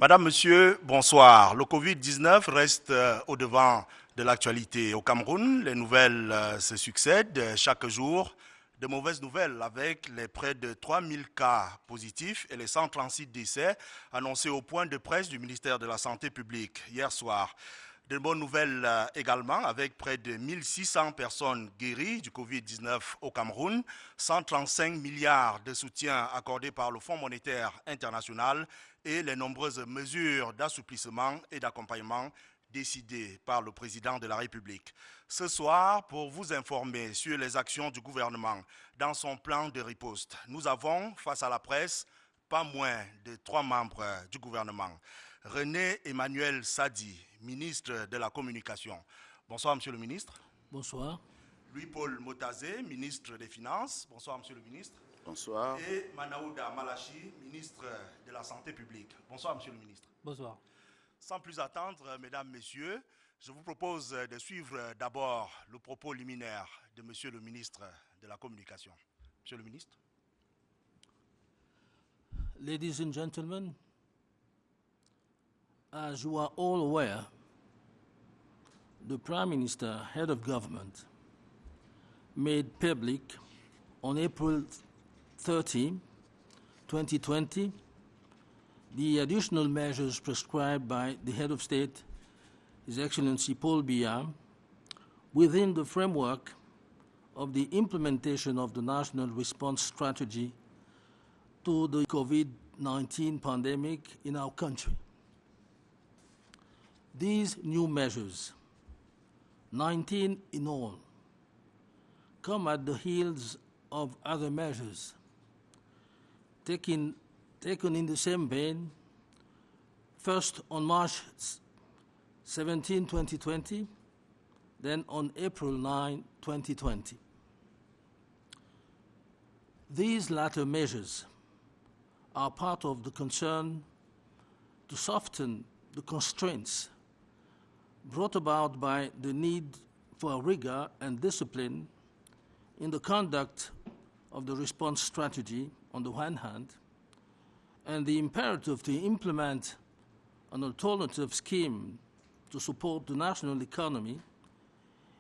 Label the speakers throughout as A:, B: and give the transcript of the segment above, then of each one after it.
A: Madame, Monsieur, bonsoir. Le Covid-19 reste au devant de l'actualité au Cameroun. Les nouvelles se succèdent chaque jour. De mauvaises nouvelles avec les près de 3000 cas positifs et les 136 décès annoncés au point de presse du ministère de la Santé publique hier soir. De bonnes nouvelles également avec près de 1600 personnes guéries du Covid-19 au Cameroun, 135 milliards de soutien accordés par le Fonds monétaire international et les nombreuses mesures d'assouplissement et d'accompagnement décidées par le président de la République. Ce soir, pour vous informer sur les actions du gouvernement dans son plan de riposte, nous avons, face à la presse, pas moins de 3 membres du gouvernement. René Emmanuel Sadi, ministre de la Communication. Bonsoir, Monsieur le ministre.
B: Bonsoir.
A: Louis-Paul Motazé, ministre des Finances. Bonsoir, Monsieur le ministre.
C: Bonsoir.
A: Et Manaouda Malachi, ministre de la Santé publique. Bonsoir, Monsieur le ministre.
B: Bonsoir.
A: Sans plus attendre, Mesdames, Messieurs, je vous propose de suivre d'abord le propos liminaire de Monsieur le ministre de la Communication. Monsieur le ministre.
B: Ladies and gentlemen, as you are all aware, the Prime Minister, head of government, made public on April 30, 2020, the additional measures prescribed by the head of state, His Excellency Paul Biya, within the framework of the implementation of the National Response Strategy to the COVID-19 pandemic in our country. These new measures, 19 in all, come at the heels of other measures taken in the same vein, first on March 17, 2020, then on April 9, 2020. These latter measures are part of the concern to soften the constraints brought about by the need for rigor and discipline in the conduct of the response strategy on the one hand, and the imperative to implement an alternative scheme to support the national economy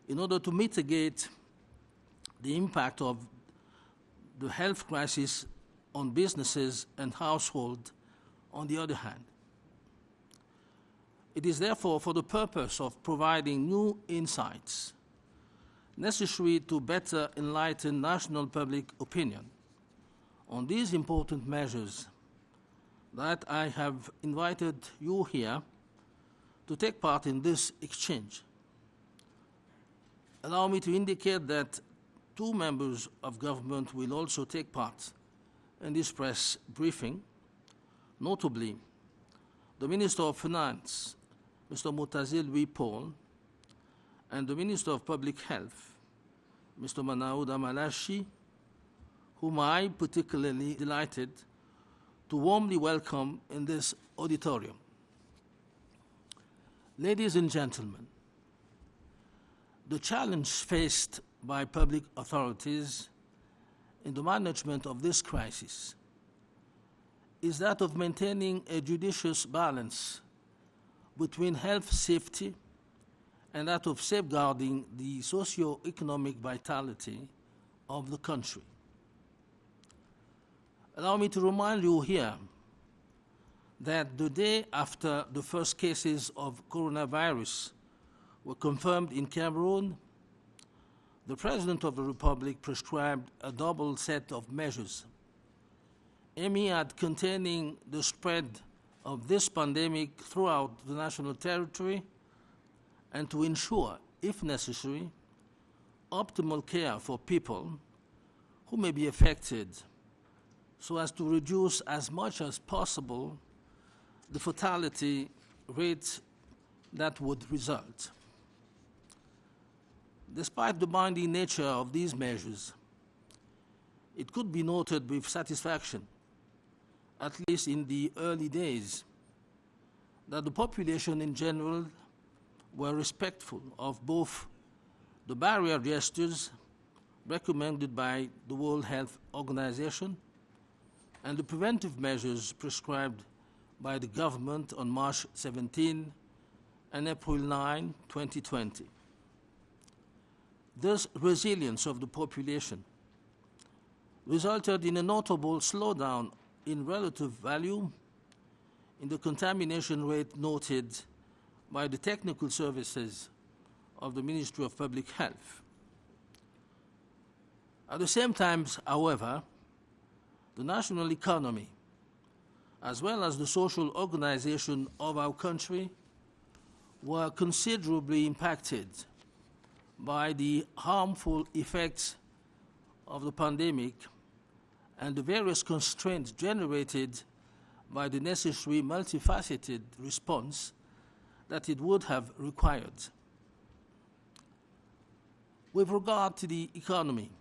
B: in order to mitigate the impact of the health crisis on businesses and households on the other hand. It is therefore for the purpose of providing new insights necessary to better enlighten national public opinion on these important measures that I have invited you here to take part in this exchange. Allow me to indicate that 2 members of government will also take part in this press briefing, notably the Minister of Finance, Mr. Motazé Louis-Paul, and the Minister of Public Health, Mr. Manaouda Malachi, whom I particularly delighted to warmly welcome in this auditorium. Ladies and gentlemen, the challenge faced by public authorities in the management of this crisis is that of maintaining a judicious balance between health safety and that of safeguarding the socio-economic vitality of the country. Allow me to remind you here that the day after the first cases of coronavirus were confirmed in Cameroon, the President of the Republic prescribed a double set of measures aiming at containing the spread of this pandemic throughout the national territory and to ensure, if necessary, optimal care for people who may be affected so as to reduce as much as possible the fatality rate that would result. Despite the binding nature of these measures, it could be noted with satisfaction, at least in the early days, that the population in general were respectful of both the barrier gestures recommended by the World Health Organization and the preventive measures prescribed by the government on March 17 and April 9, 2020. This resilience of the population resulted in a notable slowdown in relative value in the contamination rate noted by the technical services of the Ministry of Public Health. At the same time, however, the national economy, as well as the social organization of our country, were considerably impacted by the harmful effects of the pandemic and the various constraints generated by the necessary multifaceted response that it would have required. With regard to the economy,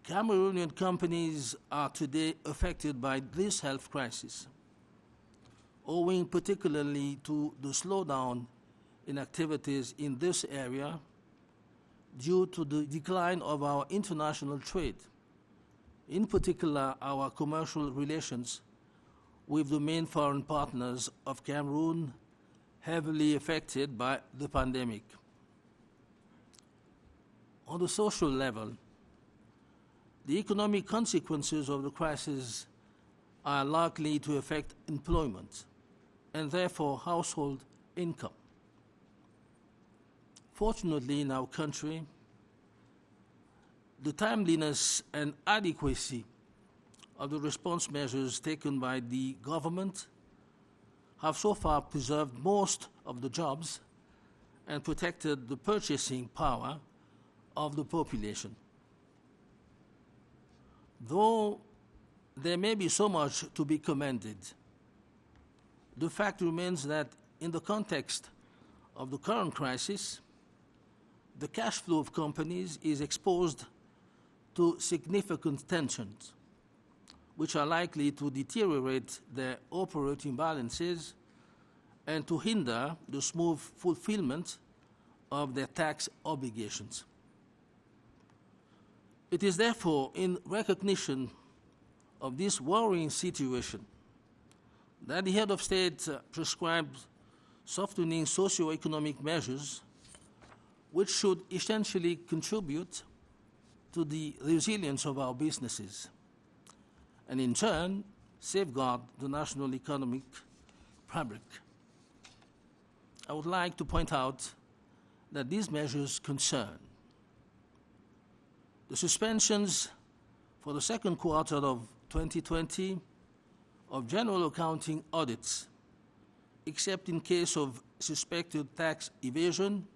B: Cameroonian companies are today affected by this health crisis, owing particularly to the slowdown in activities in this area due to the decline of our international trade, in particular our commercial relations with the main foreign partners of Cameroon, heavily affected by the pandemic. On the social level, the economic consequences of the crisis are likely to affect employment and therefore household income. Fortunately, in our country, the timeliness and adequacy of the response measures taken by the government have so far preserved most of the jobs and protected the purchasing power of the population. Though there may be so much to be commended, the fact remains that in the context of the current crisis, the cash flow of companies is exposed to significant tensions, which are likely to deteriorate their operating balances and to hinder the smooth fulfillment of their tax obligations. It is therefore in recognition of this worrying situation that the head of state prescribed softening socio-economic measures which should essentially contribute to the resilience of our businesses and in turn safeguard the national economic fabric. I would like to point out that these measures concern the suspensions for the second quarter of 2020 of general accounting audits, except in case of suspected tax evasion,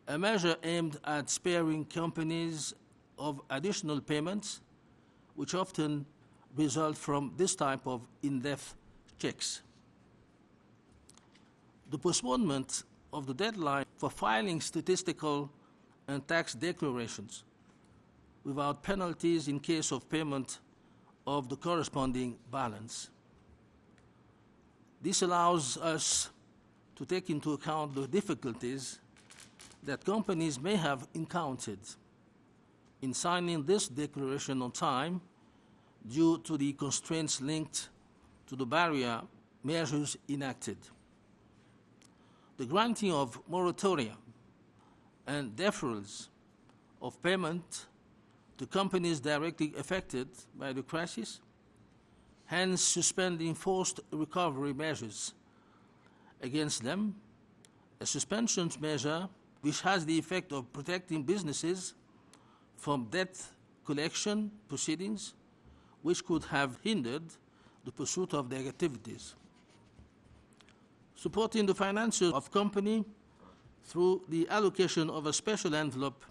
B: a measure aimed at sparing companies of additional payments, which often result from this type of in-depth checks. The postponement of the deadline for filing statistical and tax declarations without penalties in case of payment of the corresponding balance. This allows us to take into account the difficulties that companies may have encountered in signing this declaration on time due to the constraints linked to the barrier measures enacted. The granting of moratoria and deferrals of payment to companies directly affected by the crisis, hence suspending forced recovery measures against them, a suspension measure which has the effect of protecting businesses from debt collection proceedings which could have hindered the pursuit of their activities. Supporting the finances of company through the allocation of a special envelope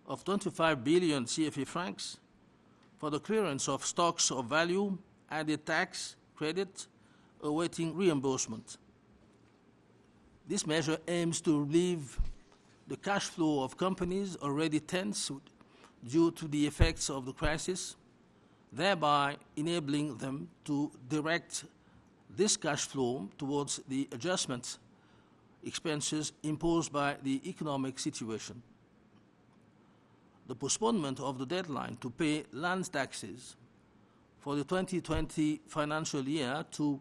B: of 25 billion CFA francs for the clearance of stocks of value added tax credit awaiting reimbursement. This measure aims to relieve the cash flow of companies already tense due to the effects of the crisis, thereby enabling them to direct this cash flow towards the adjustment expenses imposed by the economic situation. The postponement of the deadline to pay land taxes for the 2020 financial year to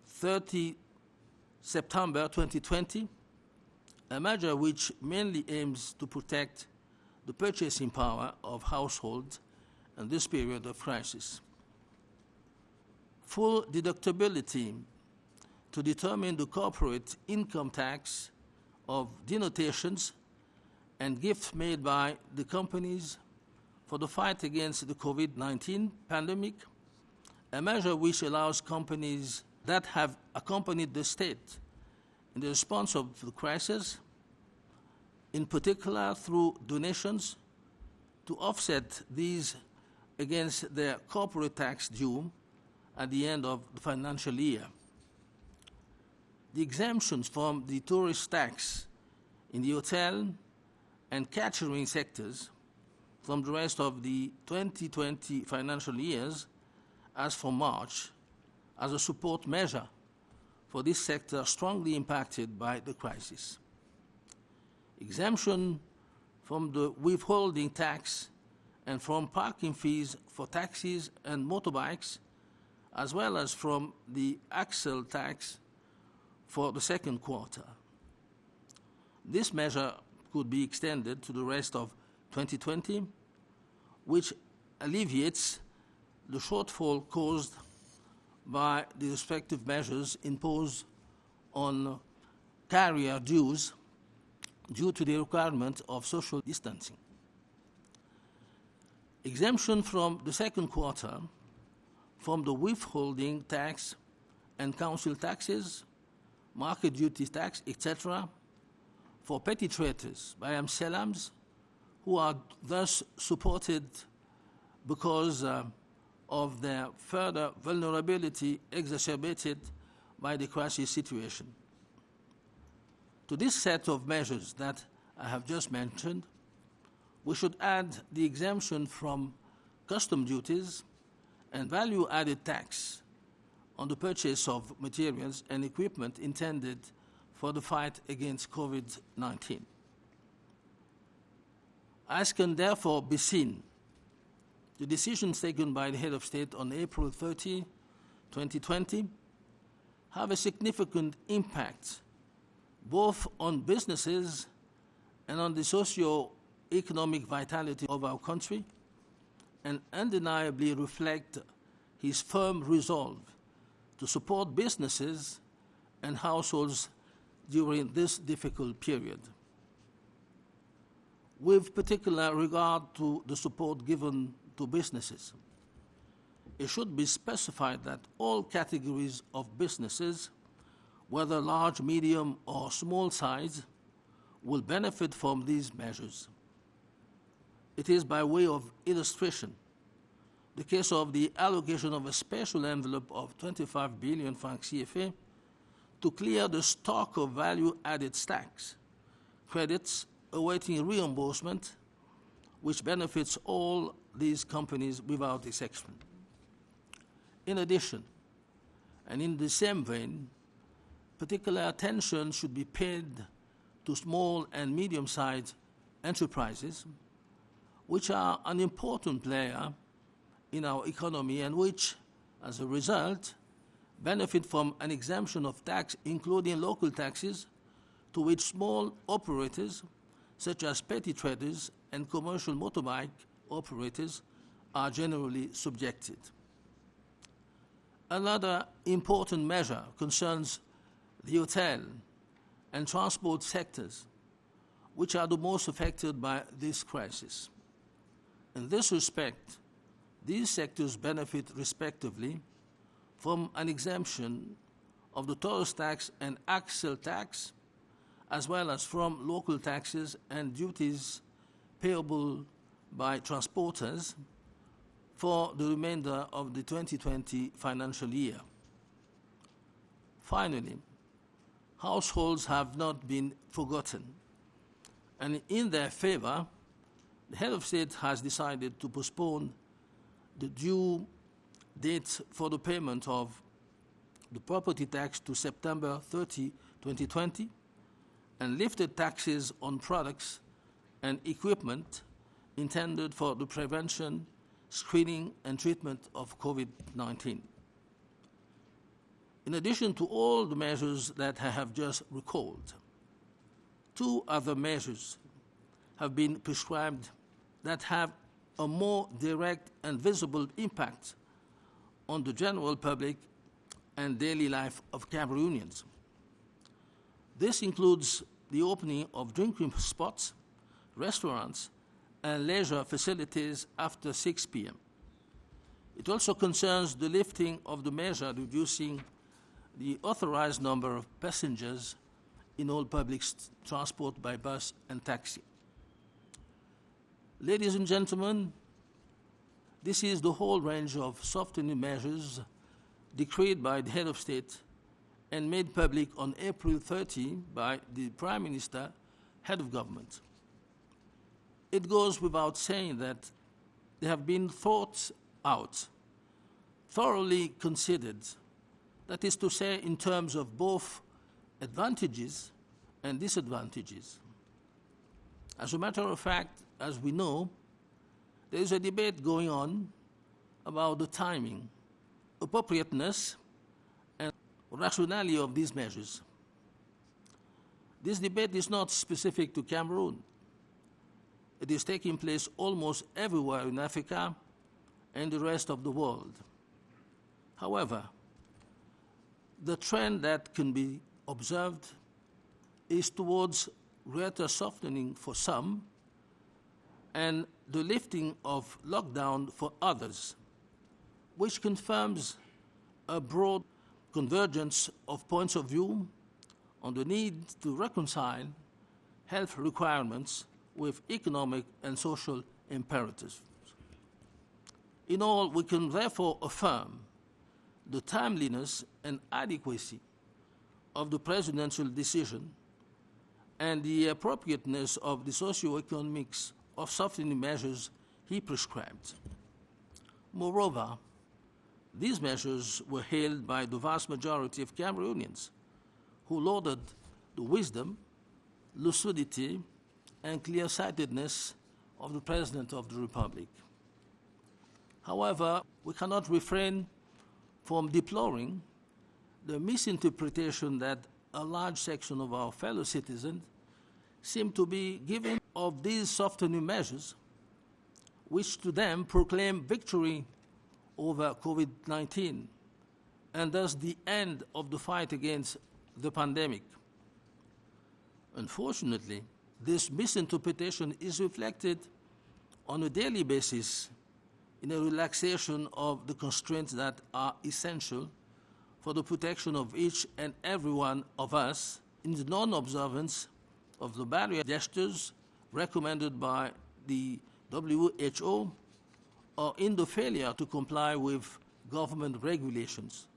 B: 30 September 2020, a measure which mainly aims to protect the purchasing power of households in this period of crisis. Full deductibility to determine the corporate income tax of denotations and gifts made by the companies for the fight against the COVID-19 pandemic, a measure which allows companies that have accompanied the state in the response of the crisis, in particular through donations, to offset these against their corporate tax due at the end of the financial year. The exemptions from the tourist tax in the hotel and catering sectors from the rest of the 2020 financial years as from March as a support measure for this sector strongly impacted by the crisis. Exemption from the withholding tax and from parking fees for taxis and motorbikes, as well as from the axle tax for the second quarter. This measure could be extended to the rest of 2020, which alleviates the shortfall caused by the respective measures imposed on carrier dues due to the requirement of social distancing. Exemption from the second quarter from the withholding tax and council taxes, market duty tax, etc., for petty traders by Amselams, who are thus supported because of their further vulnerability exacerbated by the crisis situation. To this set of measures that I have just mentioned, we should add the exemption from custom duties and value-added tax on the purchase of materials and equipment intended for the fight against COVID-19. As can therefore be seen, the decisions taken by the head of state on April 30, 2020, have a significant impact both on businesses and on the socio-economic vitality of our country, and undeniably reflect his firm resolve to support businesses and households during this difficult period. With particular regard to the support given to businesses, it should be specified that all categories of businesses, whether large, medium, or small size, will benefit from these measures. It is by way of illustration the case of the allocation of a special envelope of 25 billion francs CFA to clear the stock of value-added tax credits awaiting reimbursement, which benefits all these companies without exception. In addition, and in the same vein, particular attention should be paid to small and medium-sized enterprises, which are an important player in our economy and which, as a result, benefit from an exemption of tax, including local taxes, to which small operators, such as petty traders and commercial motorbike operators, are generally subjected. Another important measure concerns the hotel and transport sectors, which are the most affected by this crisis. In this respect, these sectors benefit respectively from an exemption of the tourist tax and axle tax, as well as from local taxes and duties payable by transporters for the remainder of the 2020 financial year. Finally, households have not been forgotten, and in their favor, the head of state has decided to postpone the due date for the payment of the property tax to September 30, 2020, and lifted taxes on products and equipment intended for the prevention screening and treatment of COVID-19. In addition to all the measures that I have just recalled, 2 other measures have been prescribed that have a more direct and visible impact on the general public and daily life of Cameroonians. This includes the opening of drinking spots, restaurants, and leisure facilities after 6 p.m. It also concerns the lifting of the measure reducing the authorized number of passengers in all public transport by bus and taxi. Ladies and gentlemen, this is the whole range of softening measures decreed by the head of state and made public on April 30 by the Prime Minister, head of government. It goes without saying that they have been thought out, thoroughly considered, that is to say in terms of both advantages and disadvantages. As a matter of fact, as we know, there is a debate going on about the timing, appropriateness, and rationality of these measures. This debate is not specific to Cameroon. It is taking place almost everywhere in Africa and the rest of the world. However, the trend that can be observed is towards greater softening for some and the lifting of lockdown for others, which confirms a broad convergence of points of view on the need to reconcile health requirements with economic and social imperatives. In all, we can therefore affirm the timeliness and adequacy of the presidential decision and the appropriateness of the socio-economics of softening measures he prescribed. Moreover, these measures were hailed by the vast majority of Cameroonians, who lauded the wisdom, lucidity, and clear-sightedness of the President of the Republic. However, we cannot refrain from deploring the misinterpretation that a large section of our fellow citizens seem to be giving of these softening measures, which to them proclaim victory over COVID-19 and thus the end of the fight against the pandemic. Unfortunately, this misinterpretation is reflected on a daily basis in a relaxation of the constraints that are essential for the protection of each and every one of us in the non-observance of the barrier gestures recommended by the WHO or in the failure to comply with government regulations,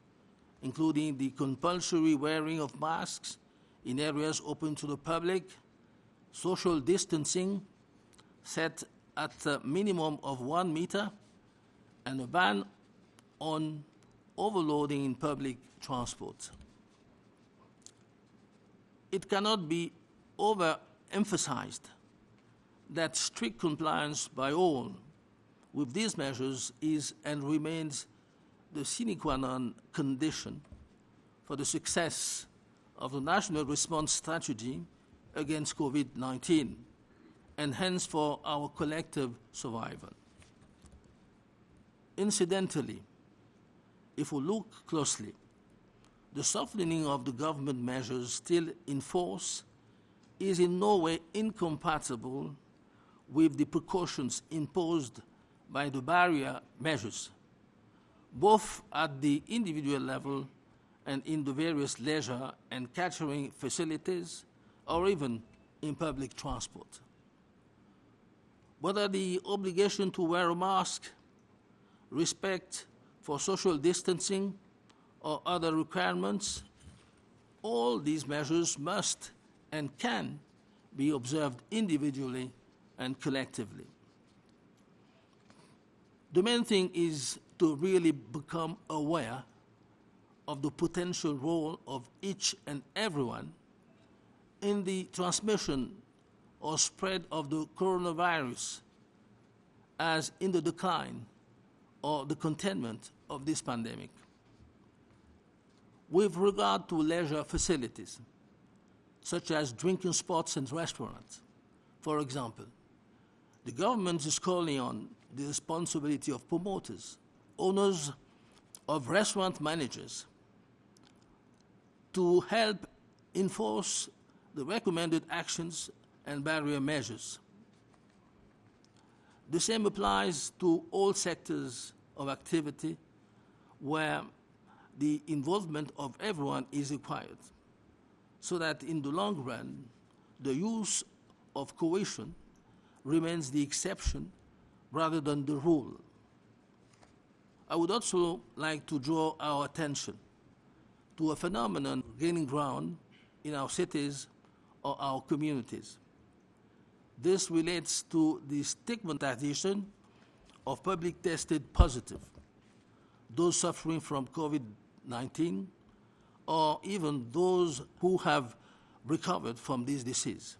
B: including the compulsory wearing of masks in areas open to the public, social distancing set at a minimum of 1 meter, and a ban on overloading in public transport. It cannot be overemphasized that strict compliance by all with these measures is and remains the sine qua non condition for the success of the national response strategy against COVID-19 and hence for our collective survival. Incidentally, if we look closely, the softening of the government measures still in force is in no way incompatible with the precautions imposed by the barrier measures, both at the individual level and in the various leisure and catering facilities, or even in public transport. Whether the obligation to wear a mask, respect for social distancing, or other requirements, all these measures must and can be observed individually and collectively. The main thing is to really become aware of the potential role of each and everyone in the transmission or spread of the coronavirus, as in the decline or the containment of this pandemic. With regard to leisure facilities, such as drinking spots and restaurants, for example, the government is calling on the responsibility of promoters, owners of restaurant managers, to help enforce the recommended actions and barrier measures. The same applies to all sectors of activity where the involvement of everyone is required, so that in the long run, the use of coercion remains the exception rather than the rule. I would also like to draw our attention to a phenomenon gaining ground in our cities or our communities. This relates to the stigmatization of public tested positive, those suffering from COVID-19, or even those who have recovered from this disease.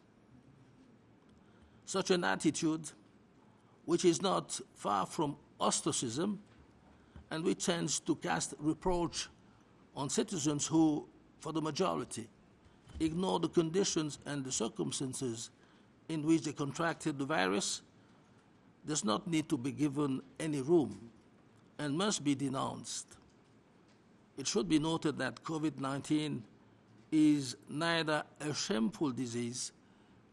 B: Such an attitude, which is not far from ostracism and which tends to cast reproach on citizens who, for the majority, ignore the conditions and the circumstances in which they contracted the virus, does not need to be given any room and must be denounced. It should be noted that COVID-19 is neither a shameful disease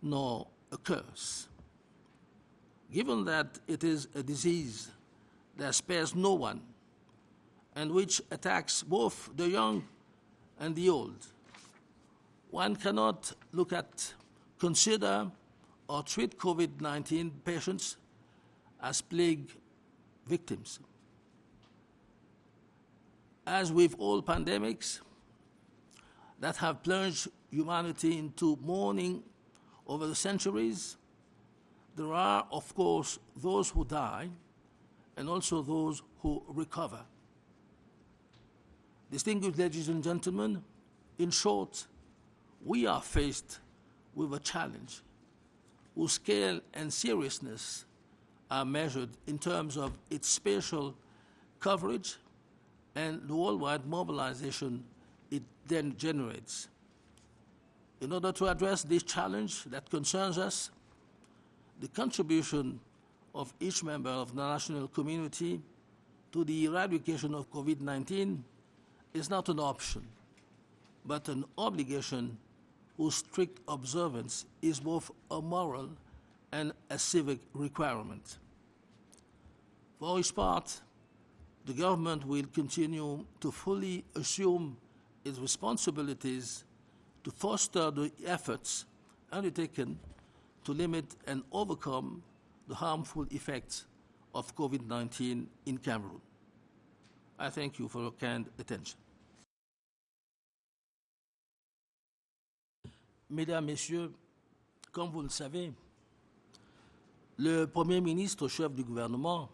B: nor a curse. Given that it is a disease that spares no one and which attacks both the young and the old, one cannot consider or treat COVID-19 patients as plague victims. As with all pandemics that have plunged humanity into mourning over the centuries, there are, of course, those who die and also those who recover. Distinguished ladies and gentlemen, in short, we are faced with a challenge whose scale and seriousness are measured in terms of its spatial coverage and the worldwide mobilization it then generates. In order to address this challenge that concerns us, the contribution of each member of the national community to the eradication of COVID-19 is not an option, but an obligation whose strict observance is both a moral and a civic requirement. For its part, the government will continue to fully assume its responsibilities to foster the efforts undertaken to limit and overcome the harmful effects of COVID-19 in Cameroon. I thank you for your kind attention. Mesdames, Messieurs, comme vous le savez, le Premier ministre, chef du gouvernement,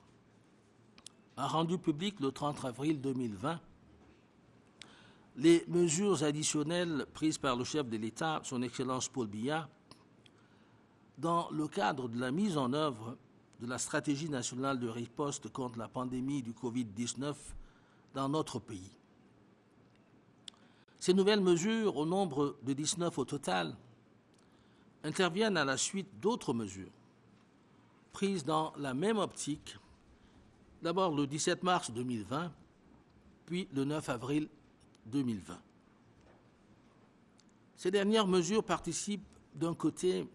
B: a rendu public le 30 avril 2020 les mesures additionnelles prises par le chef de l'État, son Excellence Paul Biya, dans le cadre de la mise en œuvre de la stratégie nationale de riposte contre la pandémie du Covid-19 dans notre pays. Ces nouvelles mesures, au nombre de 19 au total, interviennent à la suite d'autres mesures prises dans la même optique, d'abord le 17 mars 2020, puis le 9 avril 2020. Ces dernières mesures participent d'un côté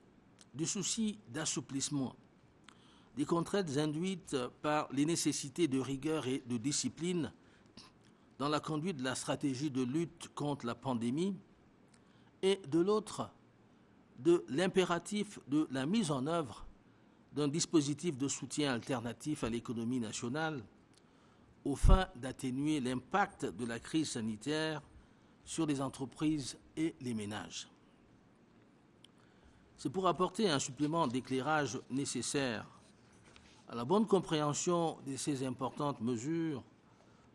B: du souci d'assouplissement des contraintes induites par les nécessités de rigueur et de discipline dans la conduite de la stratégie de lutte contre la pandémie, et de l'autre, de l'impératif de la mise en œuvre d'un dispositif de soutien alternatif à l'économie nationale aux fins d'atténuer l'impact de la crise sanitaire sur les entreprises et les ménages. C'est pour apporter un supplément d'éclairage nécessaire à la bonne compréhension de ces importantes mesures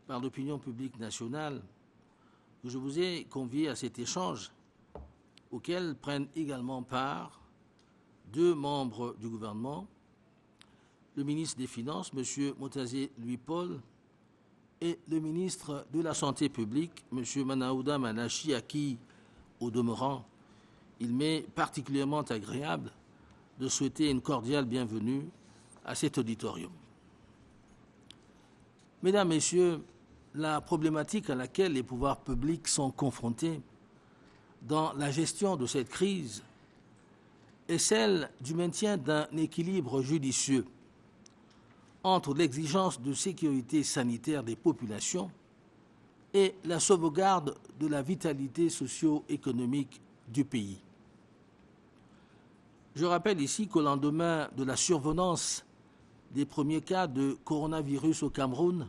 B: par l'opinion publique nationale que je vous ai convié à cet échange auquel prennent également part deux membres du gouvernement, le ministre des Finances, M. Motazé Louis-Paul, et le ministre de la Santé publique, M. Manaouda Manachi, à qui, au demeurant, il m'est particulièrement agréable de souhaiter une cordiale bienvenue à cet auditorium. Mesdames, Messieurs, la problématique à laquelle les pouvoirs publics sont confrontés dans la gestion de cette crise est celle du maintien d'un équilibre judicieux entre l'exigence de sécurité sanitaire des populations et la sauvegarde de la vitalité socio-économique du pays. Je rappelle ici qu'au lendemain de la survenance des premiers cas de coronavirus au Cameroun,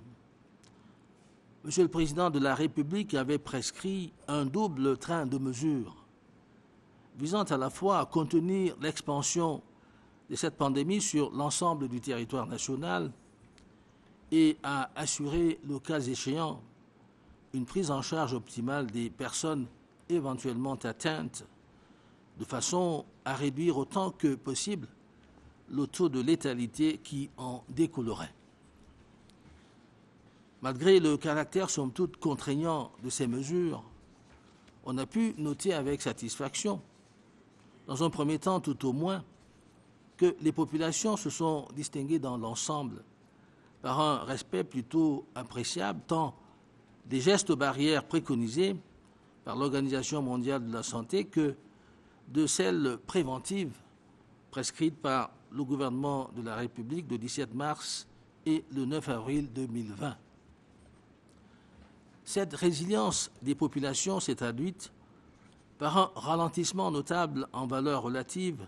B: Monsieur le Président de la République avait prescrit un double train de mesures visant à la fois à contenir l'expansion de cette pandémie sur l'ensemble du territoire national et à assurer, le cas échéant, une prise en charge optimale des personnes éventuellement atteintes, de façon à réduire autant que possible le taux de létalité qui en découlerait. Malgré le caractère somme toute contraignant de ces mesures, on a pu noter avec satisfaction, dans un premier temps tout au moins, que les populations se sont distinguées dans l'ensemble par un respect plutôt appréciable tant des gestes barrières préconisés par l'Organisation mondiale de la santé que de celles préventives prescrites par le gouvernement de la République le 17 mars et le 9 avril 2020. Cette résilience des populations s'est traduite par un ralentissement notable en valeur relative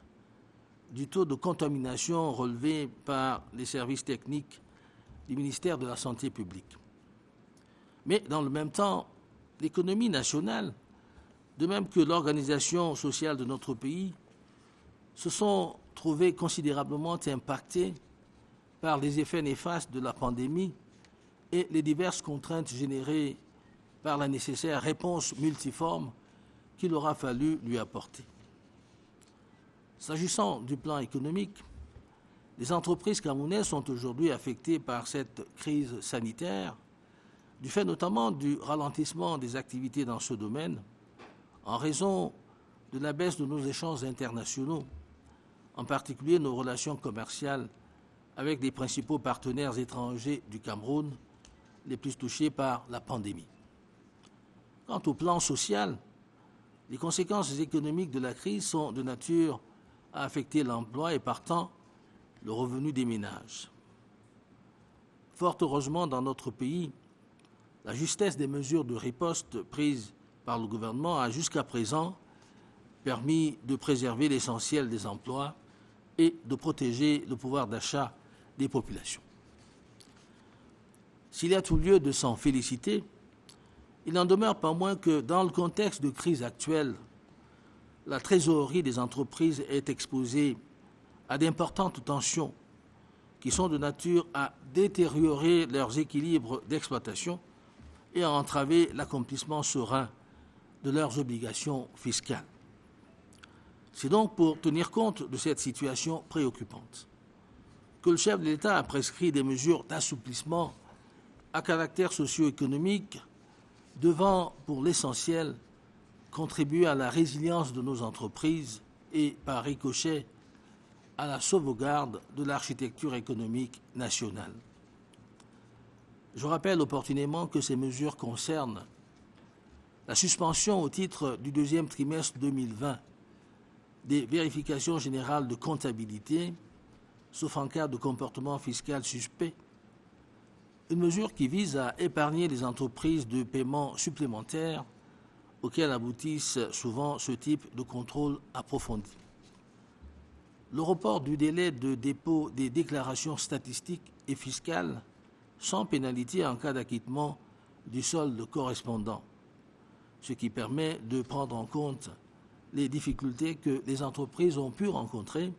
B: du taux de contamination relevé par les services techniques du ministère de la Santé publique. Mais dans le même temps, l'économie nationale, de même que l'organisation sociale de notre pays, se sont trouvées considérablement impactées par les effets néfastes de la pandémie et les diverses contraintes générées par la nécessaire réponse multiforme qu'il aura fallu lui apporter. S'agissant du plan économique, les entreprises camerounaises sont aujourd'hui affectées par cette crise sanitaire, du fait notamment du ralentissement des activités dans ce domaine, en raison de la baisse de nos échanges internationaux, en particulier nos relations commerciales avec les principaux partenaires étrangers du Cameroun, les plus touchés par la pandémie. Quant au plan social, les conséquences économiques de la crise sont de nature à affecter l'emploi et partant le revenu des ménages. Fort heureusement, dans notre pays, la justesse des mesures de riposte prises par le gouvernement a jusqu'à présent permis de préserver l'essentiel des emplois et de protéger le pouvoir d'achat des populations. S'il y a tout lieu de s'en féliciter, il n'en demeure pas moins que dans le contexte de crise actuelle, la trésorerie des entreprises est exposée à d'importantes tensions qui sont de nature à détériorer leurs équilibres d'exploitation et à entraver l'accomplissement serein de leurs obligations fiscales. C'est donc pour tenir compte de cette situation préoccupante que le chef de l'État a prescrit des mesures d'assouplissement à caractère socio-économique devant, pour l'essentiel, contribuer à la résilience de nos entreprises et, par ricochet, à la sauvegarde de l'architecture économique nationale. Je rappelle opportunément que ces mesures concernent la suspension au titre du deuxième trimestre 2020 des vérifications générales de comptabilité, sauf en cas de comportement fiscal suspect, une mesure qui vise à épargner les entreprises de paiements supplémentaires auxquels aboutissent souvent ce type de contrôle approfondi. Le report du délai de dépôt des déclarations statistiques et fiscales sans pénalité en cas d'acquittement du solde correspondant, ce qui permet de prendre en compte les difficultés que les entreprises ont pu rencontrer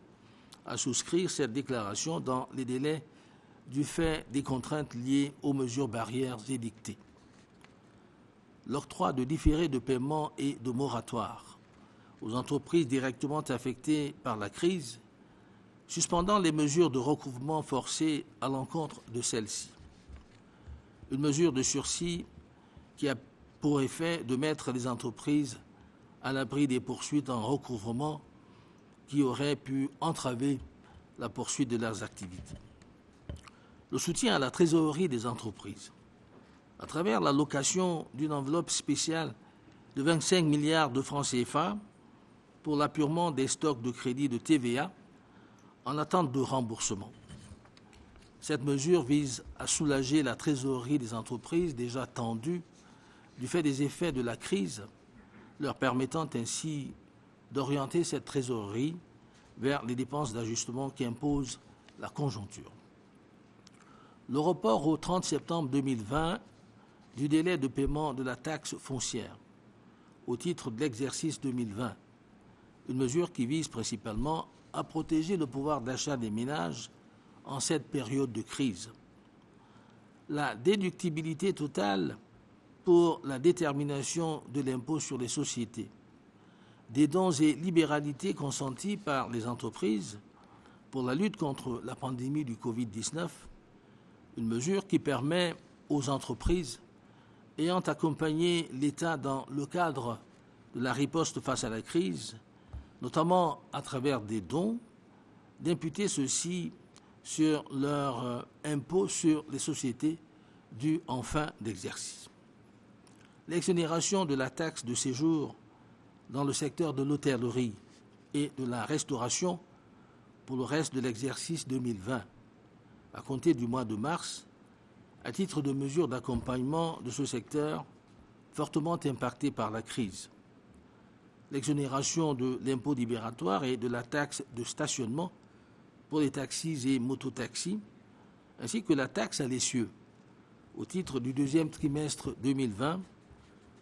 B: à souscrire cette déclaration dans les délais du fait des contraintes liées aux mesures barrières édictées. L'octroi de différés de paiement et de moratoire aux entreprises directement affectées par la crise suspendant les mesures de recouvrement forcé à l'encontre de celles-ci. Une mesure de sursis qui a pour effet de mettre les entreprises à l'abri des poursuites en recouvrement qui auraient pu entraver la poursuite de leurs activités. Le soutien à la trésorerie des entreprises, à travers l'allocation d'une enveloppe spéciale de 25 milliards de francs CFA pour l'appurement des stocks de crédit de TVA en attente de remboursement. Cette mesure vise à soulager la trésorerie des entreprises déjà tendues du fait des effets de la crise, leur permettant ainsi d'orienter cette trésorerie vers les dépenses d'ajustement qui imposent la conjoncture. Le report au 30 septembre 2020 du délai de paiement de la taxe foncière au titre de l'exercice 2020, une mesure qui vise principalement à protéger le pouvoir d'achat des ménages en cette période de crise. La déductibilité totale pour la détermination de l'impôt sur les sociétés, des dons et libéralités consentis par les entreprises pour la lutte contre la pandémie du Covid-19, une mesure qui permet aux entreprises ayant accompagné l'État dans le cadre de la riposte face à la crise, notamment à travers des dons, d'imputer ceux-ci sur leur impôt sur les sociétés dû en fin d'exercice. L'exonération de la taxe de séjour dans le secteur de l'hôtellerie et de la restauration pour le reste de l'exercice 2020, à compter du mois de mars, à titre de mesure d'accompagnement de ce secteur fortement impacté par la crise. L'exonération de l'impôt libératoire et de la taxe de stationnement pour les taxis et mototaxis, ainsi que la taxe à l'essieu au titre du deuxième trimestre 2020,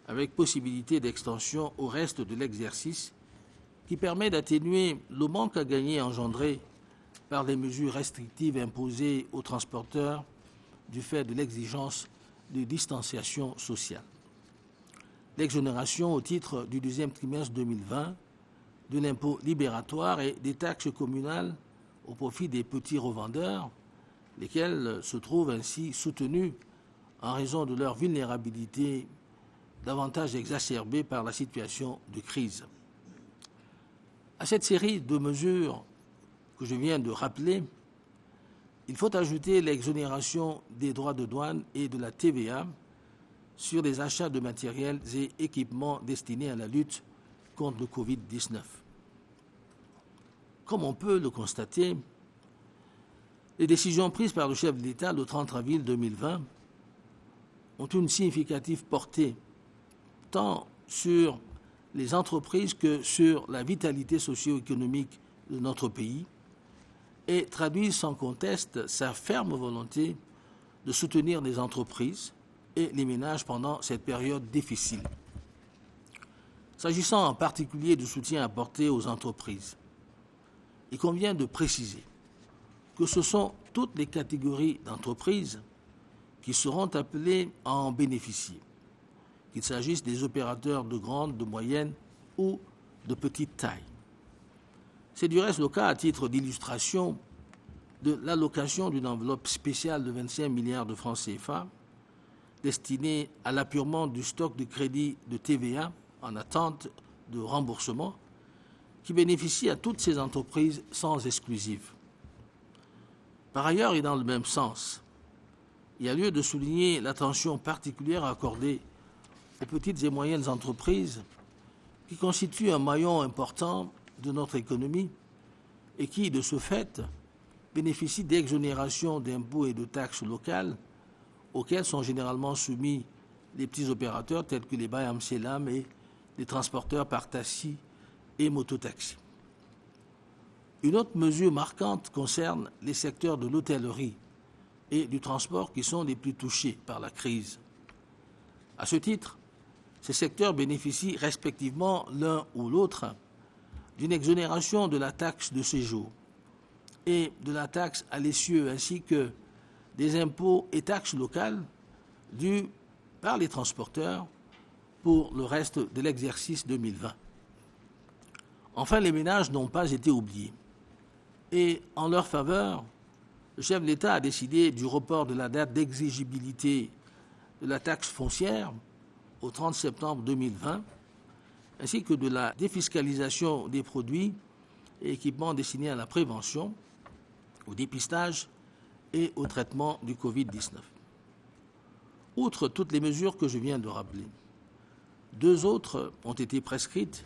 B: avec possibilité d'extension au reste de l'exercice, qui permet d'atténuer le manque à gagner engendré par les mesures restrictives imposées aux transporteurs du fait de l'exigence de distanciation sociale. L'exonération au titre du deuxième trimestre 2020 de l'impôt libératoire et des taxes communales au profit des petits revendeurs, lesquels se trouvent ainsi soutenus en raison de leur vulnérabilité davantage exacerbée par la situation de crise. À cette série de mesures que je viens de rappeler, il faut ajouter l'exonération des droits de douane et de la TVA sur les achats de matériels et équipements destinés à la lutte contre le Covid-19. Comme on peut le constater, les décisions prises par le chef de l'État le 30 avril 2020 ont une significative portée tant sur les entreprises que sur la vitalité socio-économique de notre pays et traduisent sans conteste sa ferme volonté de soutenir les entreprises et les ménages pendant cette période difficile. S'agissant en particulier du soutien apporté aux entreprises, il convient de préciser que ce sont toutes les catégories d'entreprises qui seront appelées à en bénéficier, qu'il s'agisse des opérateurs de grande, de moyenne ou de petite taille. C'est du reste le cas, à titre d'illustration, de l'allocation d'une enveloppe spéciale de 25 milliards de francs CFA destinée à l'appurement du stock de crédit de TVA en attente de remboursement qui bénéficie à toutes ces entreprises sans exclusive. Par ailleurs, et dans le même sens, il y a lieu de souligner l'attention particulière accordée aux petites et moyennes entreprises qui constituent un maillon important de notre économie et qui, de ce fait, bénéficient d'exonérations d'impôts et de taxes locales auxquelles sont généralement soumis les petits opérateurs tels que les Bayam Selam et les transporteurs par taxi et mototaxi. Une autre mesure marquante concerne les secteurs de l'hôtellerie et du transport qui sont les plus touchés par la crise. À ce titre, ces secteurs bénéficient respectivement l'un ou l'autre d'une exonération de la taxe de séjour et de la taxe à l'essieu ainsi que des impôts et taxes locales dus par les transporteurs pour le reste de l'exercice 2020. Enfin, les ménages n'ont pas été oubliés. Et en leur faveur, le chef de l'État a décidé du report de la date d'exigibilité de la taxe foncière au 30 septembre 2020, ainsi que de la défiscalisation des produits et équipements destinés à la prévention, au dépistage et au traitement du Covid-19. Outre toutes les mesures que je viens de rappeler, 2 autres ont été prescrites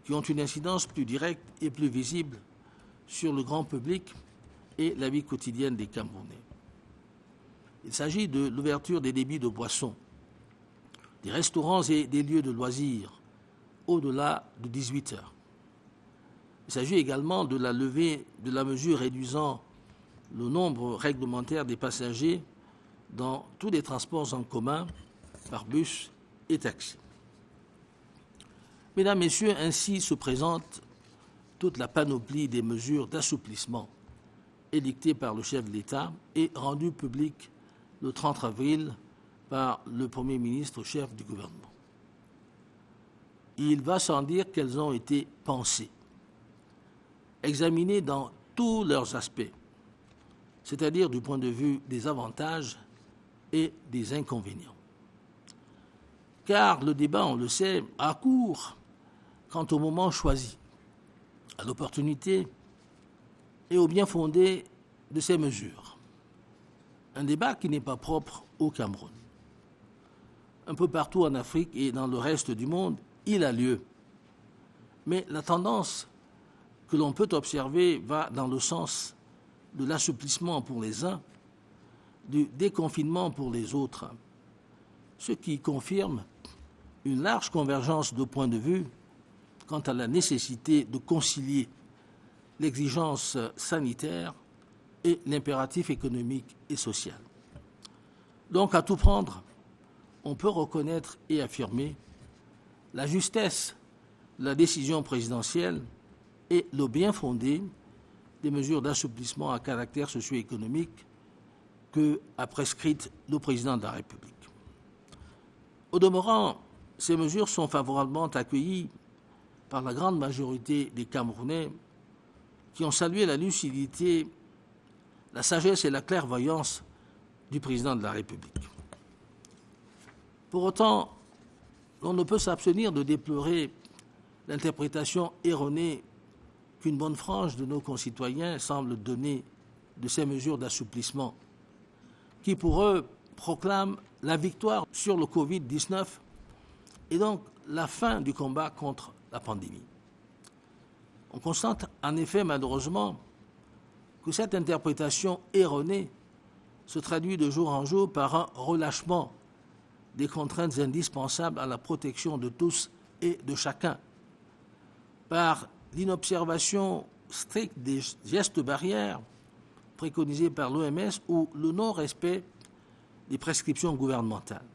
B: qui ont une incidence plus directe et plus visible sur le grand public et la vie quotidienne des Camerounais. Il s'agit de l'ouverture des débits de boissons, des restaurants et des lieux de loisirs au-delà de 18 heures. Il s'agit également de la levée de la mesure réduisant le nombre réglementaire des passagers dans tous les transports en commun, par bus et taxi. Mesdames, Messieurs, ainsi se présente toute la panoplie des mesures d'assouplissement édictées par le chef de l'État et rendues publiques le 30 avril par le Premier ministre chef du gouvernement. Il va sans dire qu'elles ont été pensées, examinées dans tous leurs aspects, c'est-à-dire du point de vue des avantages et des inconvénients. Car le débat, on le sait, a cours quant au moment choisi, à l'opportunité et au bien fondé de ces mesures. Un débat qui n'est pas propre au Cameroun. Un peu partout en Afrique et dans le reste du monde, il a lieu. Mais la tendance que l'on peut observer va dans le sens de l'assouplissement pour les uns, du déconfinement pour les autres, ce qui confirme une large convergence de points de vue quant à la nécessité de concilier l'exigence sanitaire et l'impératif économique et social. Donc, à tout prendre, on peut reconnaître et affirmer la justesse de la décision présidentielle et le bien fondé des mesures d'assouplissement à caractère socio-économique que a prescrites le président de la République. Au demeurant, ces mesures sont favorablement accueillies par la grande majorité des Camerounais qui ont salué la lucidité, la sagesse et la clairvoyance du président de la République. Pour autant, on ne peut s'abstenir de déplorer l'interprétation erronée qu'une bonne frange de nos concitoyens semble donner de ces mesures d'assouplissement, qui pour eux proclament la victoire sur le Covid-19 et donc la fin du combat contre la pandémie. On constate en effet malheureusement que cette interprétation erronée se traduit de jour en jour par un relâchement des contraintes indispensables à la protection de tous et de chacun, par l'inobservation stricte des gestes barrières préconisés par l'OMS ou le non-respect des prescriptions gouvernementales,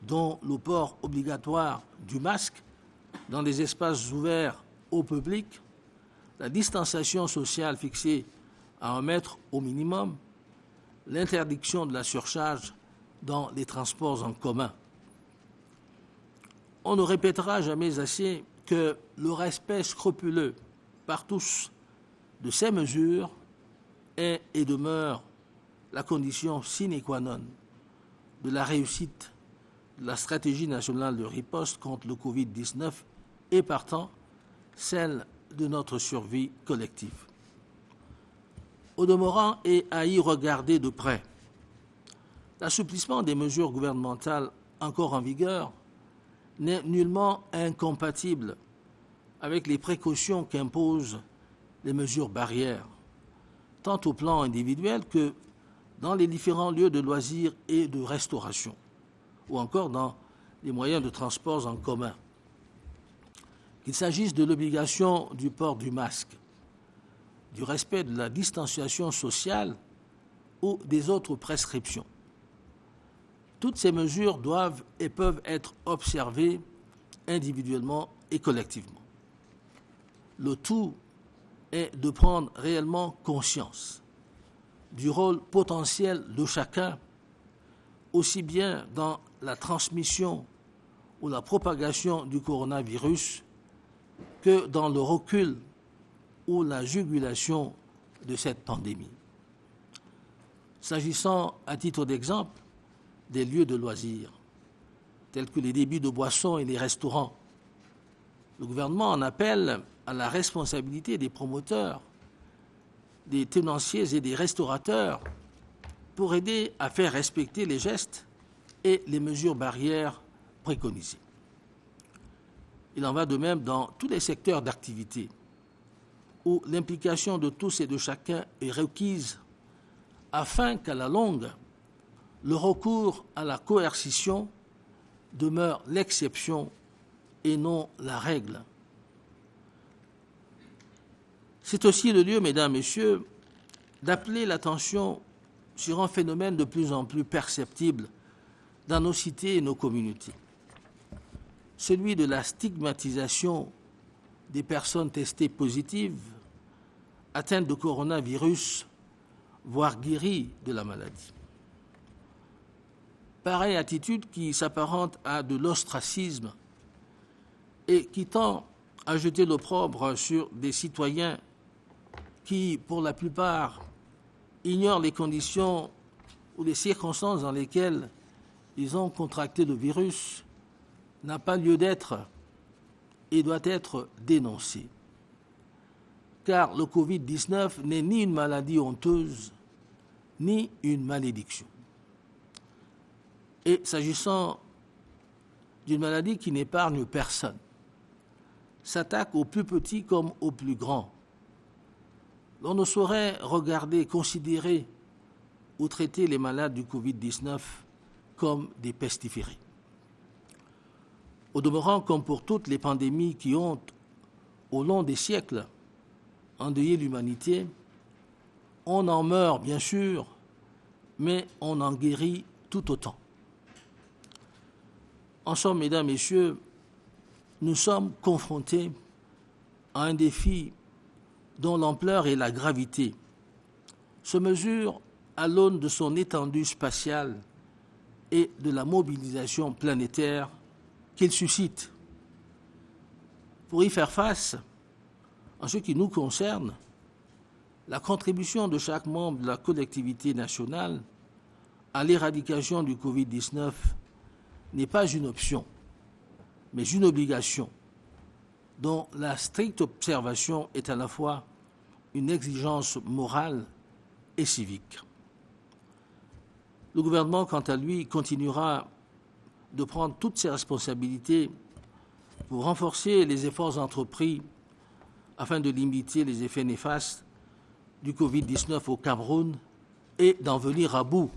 B: dont le port obligatoire du masque dans les espaces ouverts au public, la distanciation sociale fixée à 1 mètre au minimum, l'interdiction de la surcharge dans les transports en commun. On ne répétera jamais assez que le respect scrupuleux par tous de ces mesures est et demeure la condition sine qua non de la réussite de la stratégie nationale de riposte contre le Covid-19 et partant celle de notre survie collective. Au demeurant et à y regarder de près, l'assouplissement des mesures gouvernementales encore en vigueur n'est nullement incompatible avec les précautions qu'imposent les mesures barrières, tant au plan individuel que dans les différents lieux de loisirs et de restauration, ou encore dans les moyens de transport en commun. Qu'il s'agisse de l'obligation du port du masque, du respect de la distanciation sociale ou des autres prescriptions. Toutes ces mesures doivent et peuvent être observées individuellement et collectivement. Le tout est de prendre réellement conscience du rôle potentiel de chacun, aussi bien dans la transmission ou la propagation du coronavirus que dans le recul ou la jugulation de cette pandémie. S'agissant, à titre d'exemple, des lieux de loisirs, tels que les débits de boissons et les restaurants, le gouvernement en appelle à la responsabilité des promoteurs, des tenanciers et des restaurateurs pour aider à faire respecter les gestes et les mesures barrières préconisées. Il en va de même dans tous les secteurs d'activité où l'implication de tous et de chacun est requise afin qu'à la longue, le recours à la coercition demeure l'exception et non la règle. C'est aussi le lieu, mesdames, messieurs, d'appeler l'attention sur un phénomène de plus en plus perceptible dans nos cités et nos communautés, celui de la stigmatisation des personnes testées positives, atteintes de coronavirus, voire guéries de la maladie. Pareille attitude qui s'apparente à de l'ostracisme et qui tend à jeter l'opprobre sur des citoyens qui, pour la plupart, ignorent les conditions ou les circonstances dans lesquelles ils ont contracté le virus, n'a pas lieu d'être et doit être dénoncé. Car le Covid-19 n'est ni une maladie honteuse, ni une malédiction. Et s'agissant d'une maladie qui n'épargne personne, s'attaque aux plus petits comme aux plus grands, l'on ne saurait regarder, considérer ou traiter les malades du Covid-19 comme des pestiférés. Au demeurant, comme pour toutes les pandémies qui ont, au long des siècles, endeuillé l'humanité, on en meurt bien sûr, mais on en guérit tout autant. En somme, mesdames, messieurs, nous sommes confrontés à un défi dont l'ampleur et la gravité se mesurent à l'aune de son étendue spatiale et de la mobilisation planétaire qu'il suscite. Pour y faire face, en ce qui nous concerne, la contribution de chaque membre de la collectivité nationale à l'éradication du Covid-19 n'est pas une option, mais une obligation dont la stricte observation est à la fois une exigence morale et civique. Le gouvernement, quant à lui, continuera de prendre toutes ses responsabilités pour renforcer les efforts entrepris afin de limiter les effets néfastes du Covid-19 au Cameroun et d'en venir à bout.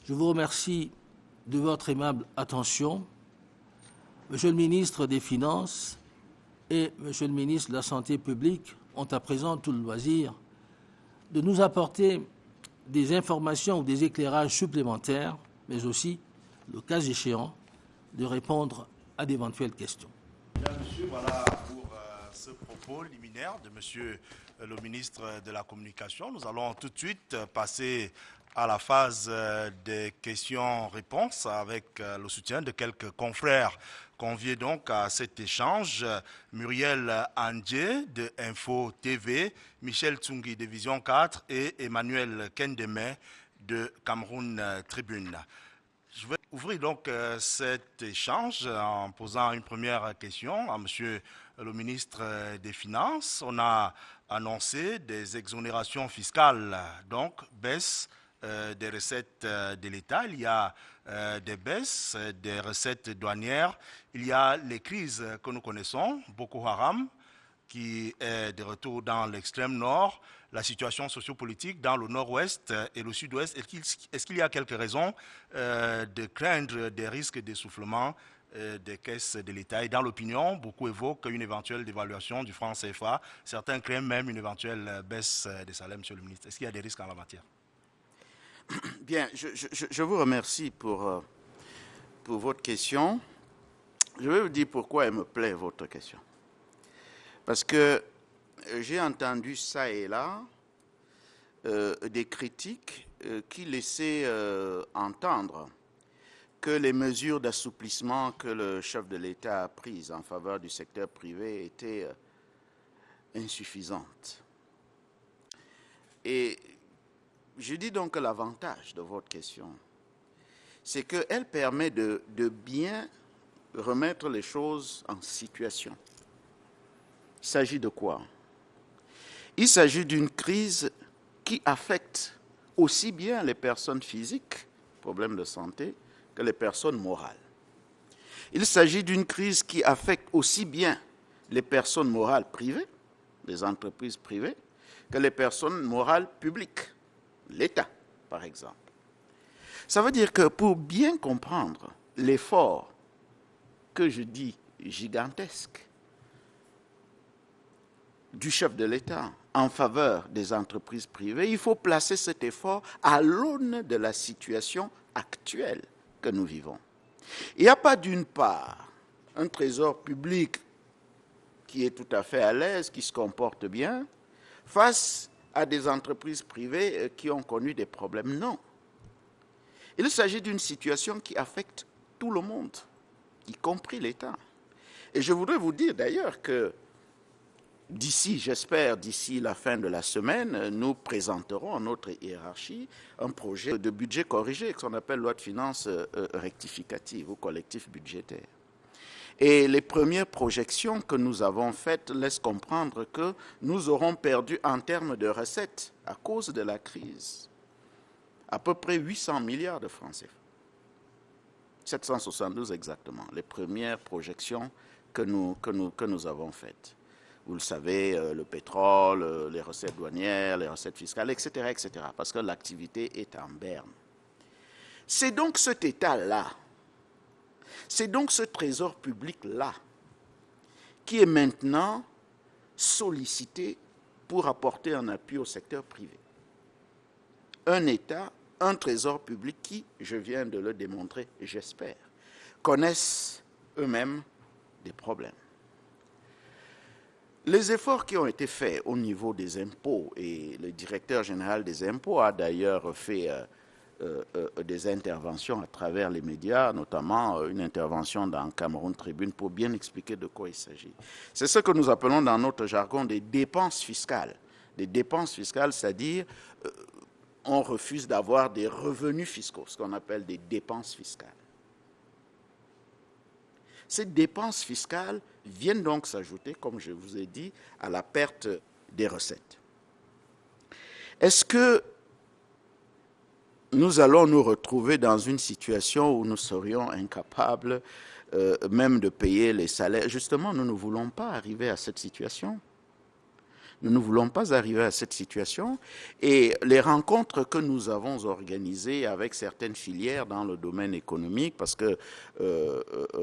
B: Je vous remercie de votre aimable attention. Monsieur le ministre des Finances et Monsieur le ministre de la Santé publique ont à présent tout le loisir de nous apporter des informations ou des éclairages supplémentaires, mais aussi, le cas échéant, de répondre à d'éventuelles questions.
A: Bien, monsieur, voilà pour ce propos liminaire de monsieur le ministre de la Communication. Nous allons tout de suite passer à la phase des questions-réponses avec le soutien de quelques confrères conviés donc à cet échange. Muriel Andjé de Info TV, Michel Tsungi de Vision 4 et Emmanuel Kendeme de Cameroun Tribune. Je vais ouvrir donc cet échange en posant une première question à monsieur le ministre des Finances. On a annoncé des exonérations fiscales, donc baisse des recettes de l'État. Il y a des baisses des recettes douanières. Il y a les crises que nous connaissons, Boko Haram, qui est de retour dans l'extrême nord, la situation sociopolitique dans le nord-ouest et le sud-ouest. Est-ce qu'il y a quelques raisons de craindre des risques d'essoufflement des caisses de l'État? Et dans l'opinion, beaucoup évoquent une éventuelle dévaluation du franc CFA. Certains craignent même une éventuelle baisse des salaires, monsieur le ministre. Est-ce qu'il y a des risques en la matière?
C: Bien, je vous remercie pour votre question. Je vais vous dire pourquoi elle me plaît, votre question. Parce que j'ai entendu ça et là des critiques qui laissaient entendre que les mesures d'assouplissement que le chef de l'État a prises en faveur du secteur privé étaient insuffisantes. Et je dis donc que l'avantage de votre question, c'est qu'elle permet de bien remettre les choses en situation. Il s'agit de quoi? Il s'agit d'une crise qui affecte aussi bien les personnes physiques, problèmes de santé, que les personnes morales. Il s'agit d'une crise qui affecte aussi bien les personnes morales privées, les entreprises privées, que les personnes morales publiques, l'État, par exemple. Ça veut dire que pour bien comprendre l'effort que je dis gigantesque du chef de l'État en faveur des entreprises privées, il faut placer cet effort à l'aune de la situation actuelle que nous vivons. Il n'y a pas d'une part un trésor public qui est tout à fait à l'aise, qui se comporte bien, face à des entreprises privées qui ont connu des problèmes. Non. Il s'agit d'une situation qui affecte tout le monde, y compris l'État. Et je voudrais vous dire d'ailleurs que d'ici, j'espère, d'ici la fin de la semaine, nous présenterons à notre hiérarchie un projet de budget corrigé, qu'on appelle loi de finances rectificative ou collectif budgétaire. Et les premières projections que nous avons faites laissent comprendre que nous aurons perdu en termes de recettes, à cause de la crise, à peu près 800 milliards de francs CFA. 772 exactement, les premières projections que nous avons faites. Vous le savez, le pétrole, les recettes douanières, les recettes fiscales, etc., etc., parce que l'activité est en berne. C'est donc cet État-là, c'est donc ce trésor public-là qui est maintenant sollicité pour apporter un appui au secteur privé. Un État, un trésor public qui, je viens de le démontrer, j'espère, connaissent eux-mêmes des problèmes. Les efforts qui ont été faits au niveau des impôts, et le directeur général des impôts a d'ailleurs fait des interventions à travers les médias, notamment une intervention dans Cameroun Tribune pour bien expliquer de quoi il s'agit. C'est ce que nous appelons dans notre jargon des dépenses fiscales. Des dépenses fiscales, c'est-à-dire on refuse d'avoir des revenus fiscaux, ce qu'on appelle des dépenses fiscales. Ces dépenses fiscales viennent donc s'ajouter, comme je vous ai dit, à la perte des recettes. Est-ce que nous allons nous retrouver dans une situation où nous serions incapables même de payer les salaires? Justement, nous ne voulons pas arriver à cette situation. Nous ne voulons pas arriver à cette situation, et les rencontres que nous avons organisées avec certaines filières dans le domaine économique, parce que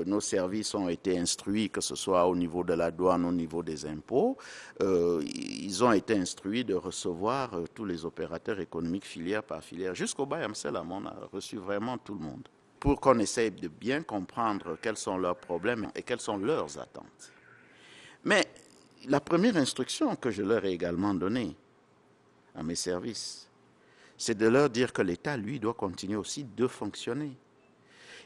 C: nos services ont été instruits, que ce soit au niveau de la douane, au niveau des impôts, ils ont été instruits de recevoir tous les opérateurs économiques filière par filière. Jusqu'au BAMSELAM, on a reçu vraiment tout le monde, pour qu'on essaye de bien comprendre quels sont leurs problèmes et quelles sont leurs attentes. Mais la première instruction que je leur ai également donnée à mes services, c'est de leur dire que l'État, lui, doit continuer aussi de fonctionner.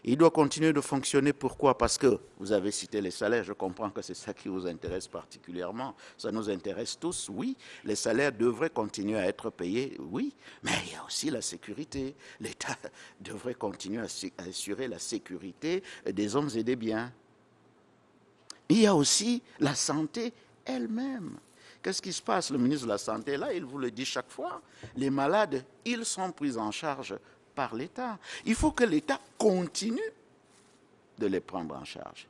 C: Il doit continuer de fonctionner, pourquoi? Parce que vous avez cité les salaires, je comprends que c'est ça qui vous intéresse particulièrement. Ça nous intéresse tous, oui. Les salaires devraient continuer à être payés, oui. Mais il y a aussi la sécurité. L'État devrait continuer à assurer la sécurité des hommes et des biens. Il y a aussi la santé elle-même. Qu'est-ce qui se passe? Le ministre de la Santé, là, il vous le dit chaque fois, les malades, ils sont pris en charge par l'État. Il faut que l'État continue de les prendre en charge.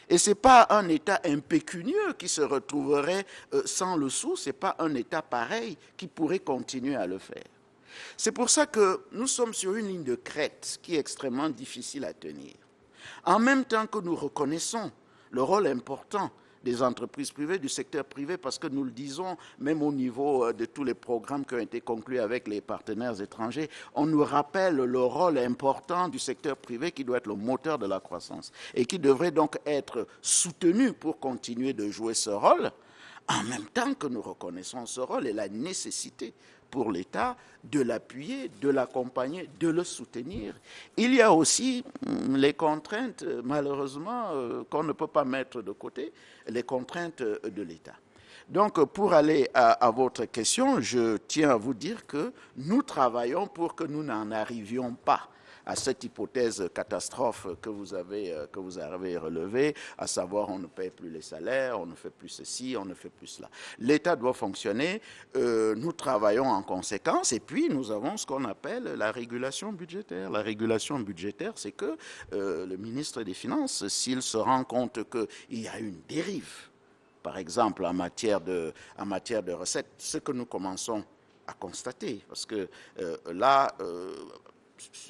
C: Et ce n'est pas un État impécunieux qui se retrouverait sans le sou, ce n'est pas un État pareil qui pourrait continuer à le faire. C'est pour ça que nous sommes sur une ligne de crête qui est extrêmement difficile à tenir. En même temps que nous reconnaissons le rôle important des entreprises privées, du secteur privé, parce que nous le disons, même au niveau de tous les programmes qui ont été conclus avec les partenaires étrangers, on nous rappelle le rôle important du secteur privé qui doit être le moteur de la croissance et qui devrait donc être soutenu pour continuer de jouer ce rôle, en même temps que nous reconnaissons ce rôle et la nécessité pour l'État de l'appuyer, de l'accompagner, de le soutenir. Il y a aussi les contraintes, malheureusement, qu'on ne peut pas mettre de côté, les contraintes de l'État. Donc, pour aller à votre question, je tiens à vous dire que nous travaillons pour que nous n'en arrivions pas à cette hypothèse catastrophe que vous avez relevée, à savoir on ne paye plus les salaires, on ne fait plus ceci, on ne fait plus cela. L'État doit fonctionner, nous travaillons en conséquence, et puis nous avons ce qu'on appelle la régulation budgétaire. La régulation budgétaire, c'est que le ministre des Finances, s'il se rend compte qu'il y a une dérive, par exemple en matière de recettes, ce que nous commençons à constater, parce que là,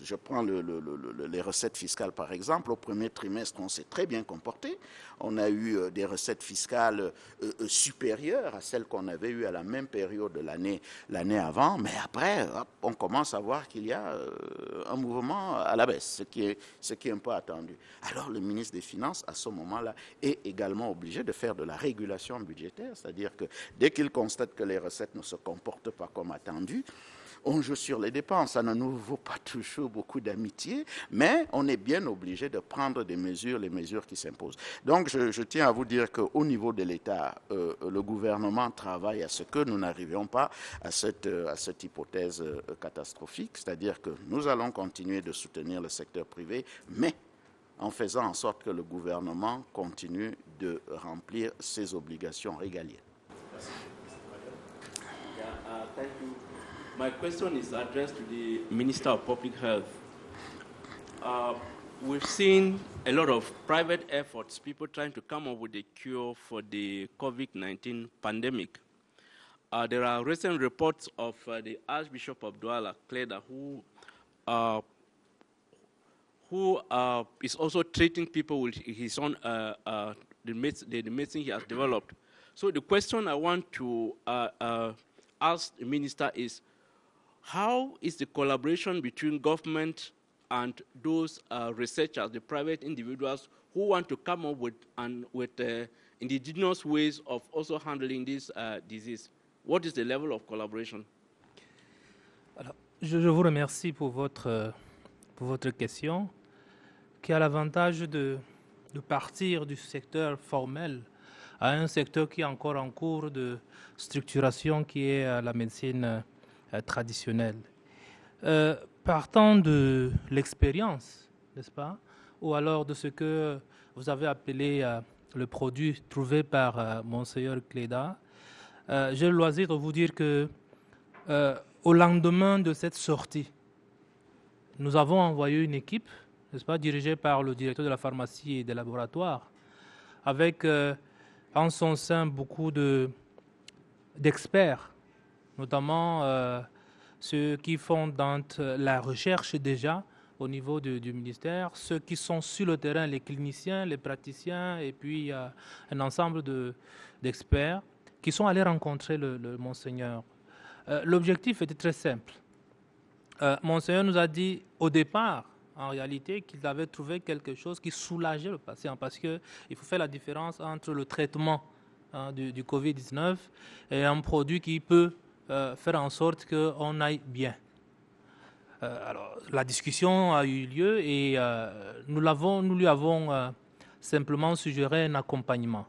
C: je prends les recettes fiscales par exemple, au premier trimestre on s'est très bien comporté, on a eu des recettes fiscales supérieures à celles qu'on avait eues à la même période de l'année avant, mais après hop, on commence à voir qu'il y a un mouvement à la baisse, ce qui est un peu attendu. Alors le ministre des Finances à ce moment-là est également obligé de faire de la régulation budgétaire, c'est-à-dire que dès qu'il constate que les recettes ne se comportent pas comme attendu, on joue sur les dépenses. Ça ne nous vaut pas toujours beaucoup d'amitié, mais on est bien obligé de prendre les mesures qui s'imposent. Donc, je tiens à vous dire qu'au niveau de l'État, le gouvernement travaille à ce que nous n'arrivions pas à cette hypothèse catastrophique, c'est-à-dire que nous allons continuer de soutenir le secteur privé, mais en faisant en sorte que le gouvernement continue de remplir ses obligations régaliennes.
D: Thank you. My question is addressed to the Minister of Public Health. We've seen a lot of private efforts, people trying to come up with a cure for the COVID-19 pandemic. There are recent reports of the Archbishop of Douala, Kleda, who is also treating people with his own the medicine he has developed. So the question I want to ask the minister is, how is the collaboration between government and those researchers, the private individuals who want to come up with indigenous ways of also handling this disease? What is the level of collaboration?
E: Alors, je vous remercie pour votre question, qui a l'avantage de partir du secteur formel à un secteur qui est encore en cours de structuration, qui est la médecine traditionnelle. Partant de l'expérience, n'est-ce pas, ou alors de ce que vous avez appelé le produit trouvé par Monseigneur Kleda, j'ai le loisir de vous dire que au lendemain de cette sortie, nous avons envoyé une équipe, n'est-ce pas, dirigée par le directeur de la pharmacie et des laboratoires, avec en son sein beaucoup d'experts, notamment ceux qui font dans la recherche déjà au niveau du ministère, ceux qui sont sur le terrain, les cliniciens, les praticiens, et puis un ensemble d'experts qui sont allés rencontrer le Monseigneur. L'objectif était très simple. Monseigneur nous a dit au départ, en réalité, qu'il avait trouvé quelque chose qui soulageait le patient, parce qu'il faut faire la différence entre le traitement du Covid-19 et un produit qui peut faire en sorte qu'on aille bien. Alors, la discussion a eu lieu et nous lui avons simplement suggéré un accompagnement.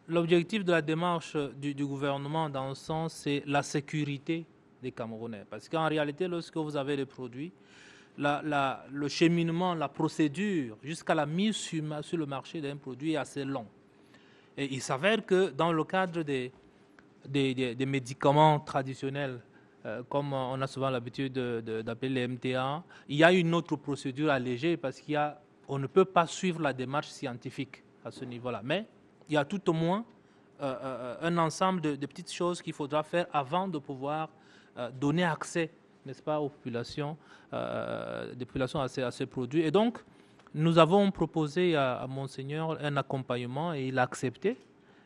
E: L'objectif de la démarche du gouvernement dans ce sens, c'est la sécurité des Camerounais. Parce qu'en réalité, lorsque vous avez les produits, le cheminement, la procédure jusqu'à la mise sur le marché d'un produit est assez long. Et il s'avère que dans le cadre des médicaments traditionnels, comme on a souvent l'habitude d'appeler les MTA, il y a une autre procédure allégée parce qu'on ne peut pas suivre la démarche scientifique à ce niveau-là. Mais il y a tout au moins un ensemble de petites choses qu'il faudra faire avant de pouvoir donner accès, n'est-ce pas, aux populations, des populations à ces produits. Et donc, nous avons proposé à Monseigneur un accompagnement et il a accepté.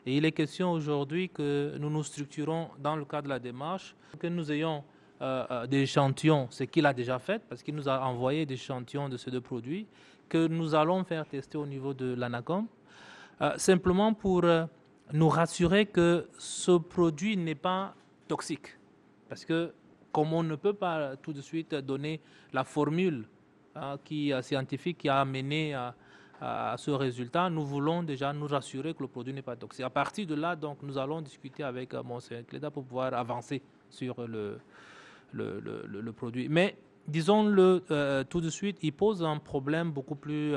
E: Et il est question aujourd'hui que nous nous structurons dans le cadre de la démarche, que nous ayons des échantillons, ce qu'il a déjà fait, parce qu'il nous a envoyé des échantillons de ces deux produits, que nous allons faire tester au niveau de l'ANACOM, simplement pour nous rassurer que ce produit n'est pas toxique. Parce que comme on ne peut pas tout de suite donner la formule scientifique qui a amené à ce résultat, nous voulons déjà nous rassurer que le produit n'est pas toxique. À partir de là, donc, nous allons discuter avec Monseigneur Cléda pour pouvoir avancer sur le produit. Mais disons-le tout de suite, il pose un problème beaucoup plus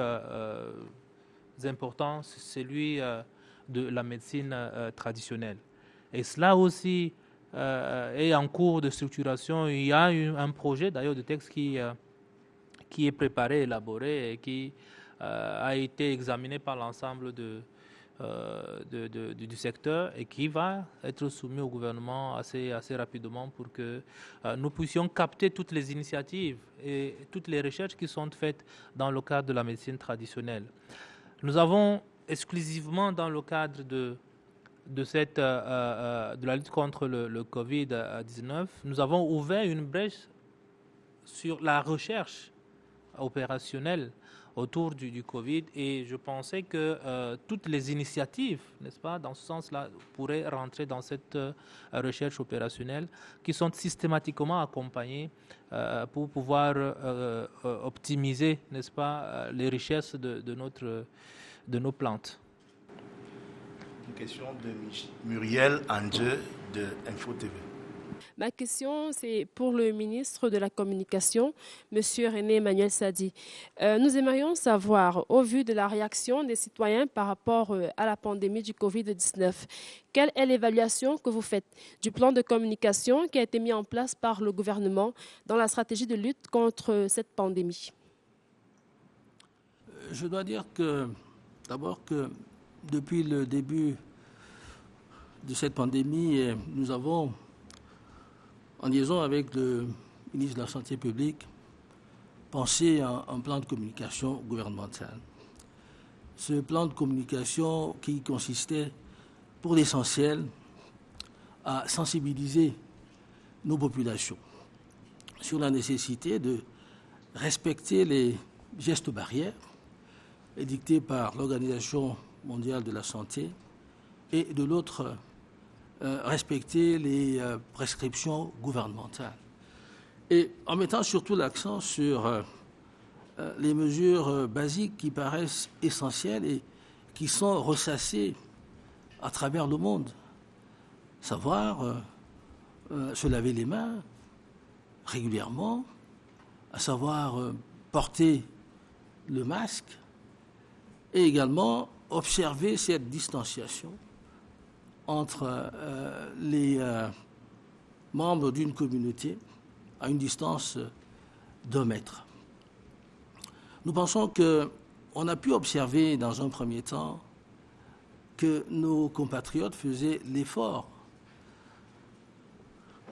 E: important, c'est celui de la médecine traditionnelle. Et cela aussi est en cours de structuration. Il y a un projet d'ailleurs de texte qui est préparé, élaboré et qui a été examiné par l'ensemble du secteur et qui va être soumis au gouvernement assez rapidement pour que nous puissions capter toutes les initiatives et toutes les recherches qui sont faites dans le cadre de la médecine traditionnelle. Nous avons exclusivement dans le cadre de la lutte contre le Covid-19, nous avons ouvert une brèche sur la recherche opérationnelle autour du Covid et je pensais que toutes les initiatives, n'est-ce pas, dans ce sens-là, pourraient rentrer dans cette recherche opérationnelle qui sont systématiquement accompagnées pour pouvoir optimiser, n'est-ce pas, les richesses de nos plantes.
A: Une question de Muriel Andjeu de Info TV.
F: Ma question, c'est pour le ministre de la Communication, M. René Emmanuel Sadi. Nous aimerions savoir, au vu de la réaction des citoyens par rapport à la pandémie du Covid-19, quelle est l'évaluation que vous faites du plan de communication qui a été mis en place par le gouvernement dans la stratégie de lutte contre cette pandémie?
B: Je dois dire d'abord que depuis le début de cette pandémie, nous avons, en liaison avec le ministre de la Santé publique, pensé à un plan de communication gouvernemental. Ce plan de communication qui consistait, pour l'essentiel, à sensibiliser nos populations sur la nécessité de respecter les gestes barrières édictés par l'Organisation mondiale de la santé et de l'autre, respecter les prescriptions gouvernementales. Et en mettant surtout l'accent sur les mesures basiques qui paraissent essentielles et qui sont ressassées à travers le monde. Savoir se laver les mains régulièrement, à savoir porter le masque et également observer cette distanciation entre les membres d'une communauté à une distance d'1 mètre. Nous pensons qu'on a pu observer dans un premier temps que nos compatriotes faisaient l'effort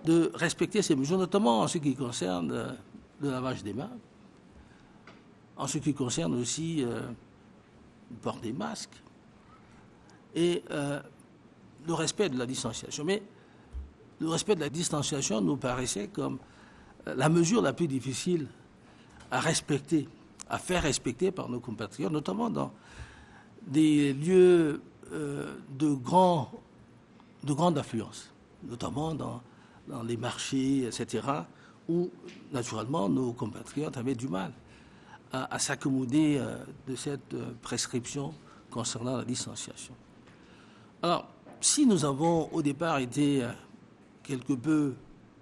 B: de respecter ces mesures, notamment en ce qui concerne le lavage des mains, en ce qui concerne aussi le port des masques et le respect de la distanciation. Mais le respect de la distanciation nous paraissait comme la mesure la plus difficile à respecter, à faire respecter par nos compatriotes, notamment dans des lieux de grande affluence, notamment dans les marchés, etc., où, naturellement, nos compatriotes avaient du mal à s'accommoder de cette prescription concernant la distanciation. Alors, si nous avons au départ été quelque peu,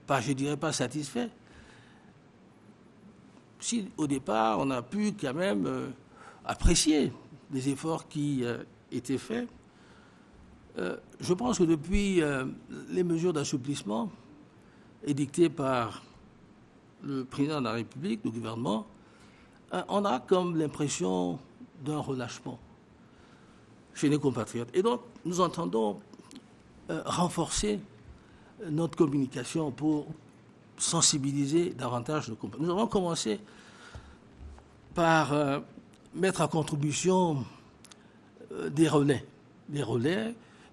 B: je dirais pas satisfaits, si au départ on a pu quand même apprécier les efforts qui étaient faits, je pense que depuis les mesures d'assouplissement édictées par le président de la République, le gouvernement, on a comme l'impression d'un relâchement chez les compatriotes. Et donc, nous entendons renforcer notre communication pour sensibiliser davantage nos compatriotes. Nous avons commencé par mettre à contribution des relais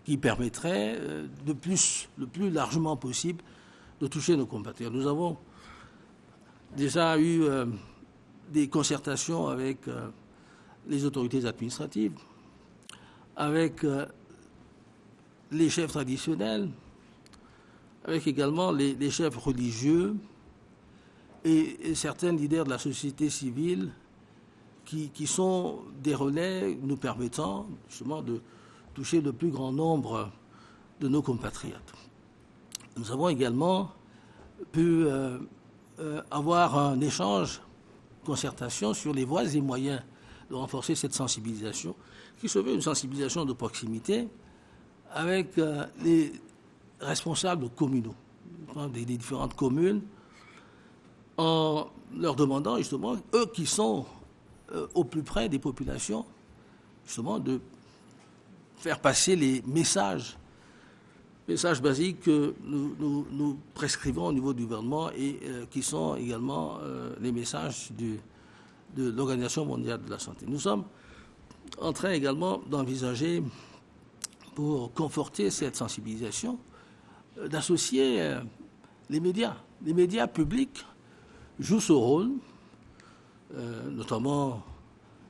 B: qui permettraient le plus largement possible de toucher nos compatriotes. Nous avons déjà eu des concertations avec les autorités administratives, avec les chefs traditionnels, avec également les chefs religieux et certains leaders de la société civile qui sont des relais nous permettant justement de toucher le plus grand nombre de nos compatriotes. Nous avons également pu avoir un échange, concertation sur les voies et moyens de renforcer cette sensibilisation, qui se veut une sensibilisation de proximité avec les responsables communaux des différentes communes, en leur demandant justement, eux qui sont au plus près des populations, justement de faire passer les messages basiques que nous prescrivons au niveau du gouvernement et qui sont également les messages de l'Organisation mondiale de la santé. Nous sommes en train également d'envisager, pour conforter cette sensibilisation, d'associer les médias. Les médias publics jouent ce rôle, notamment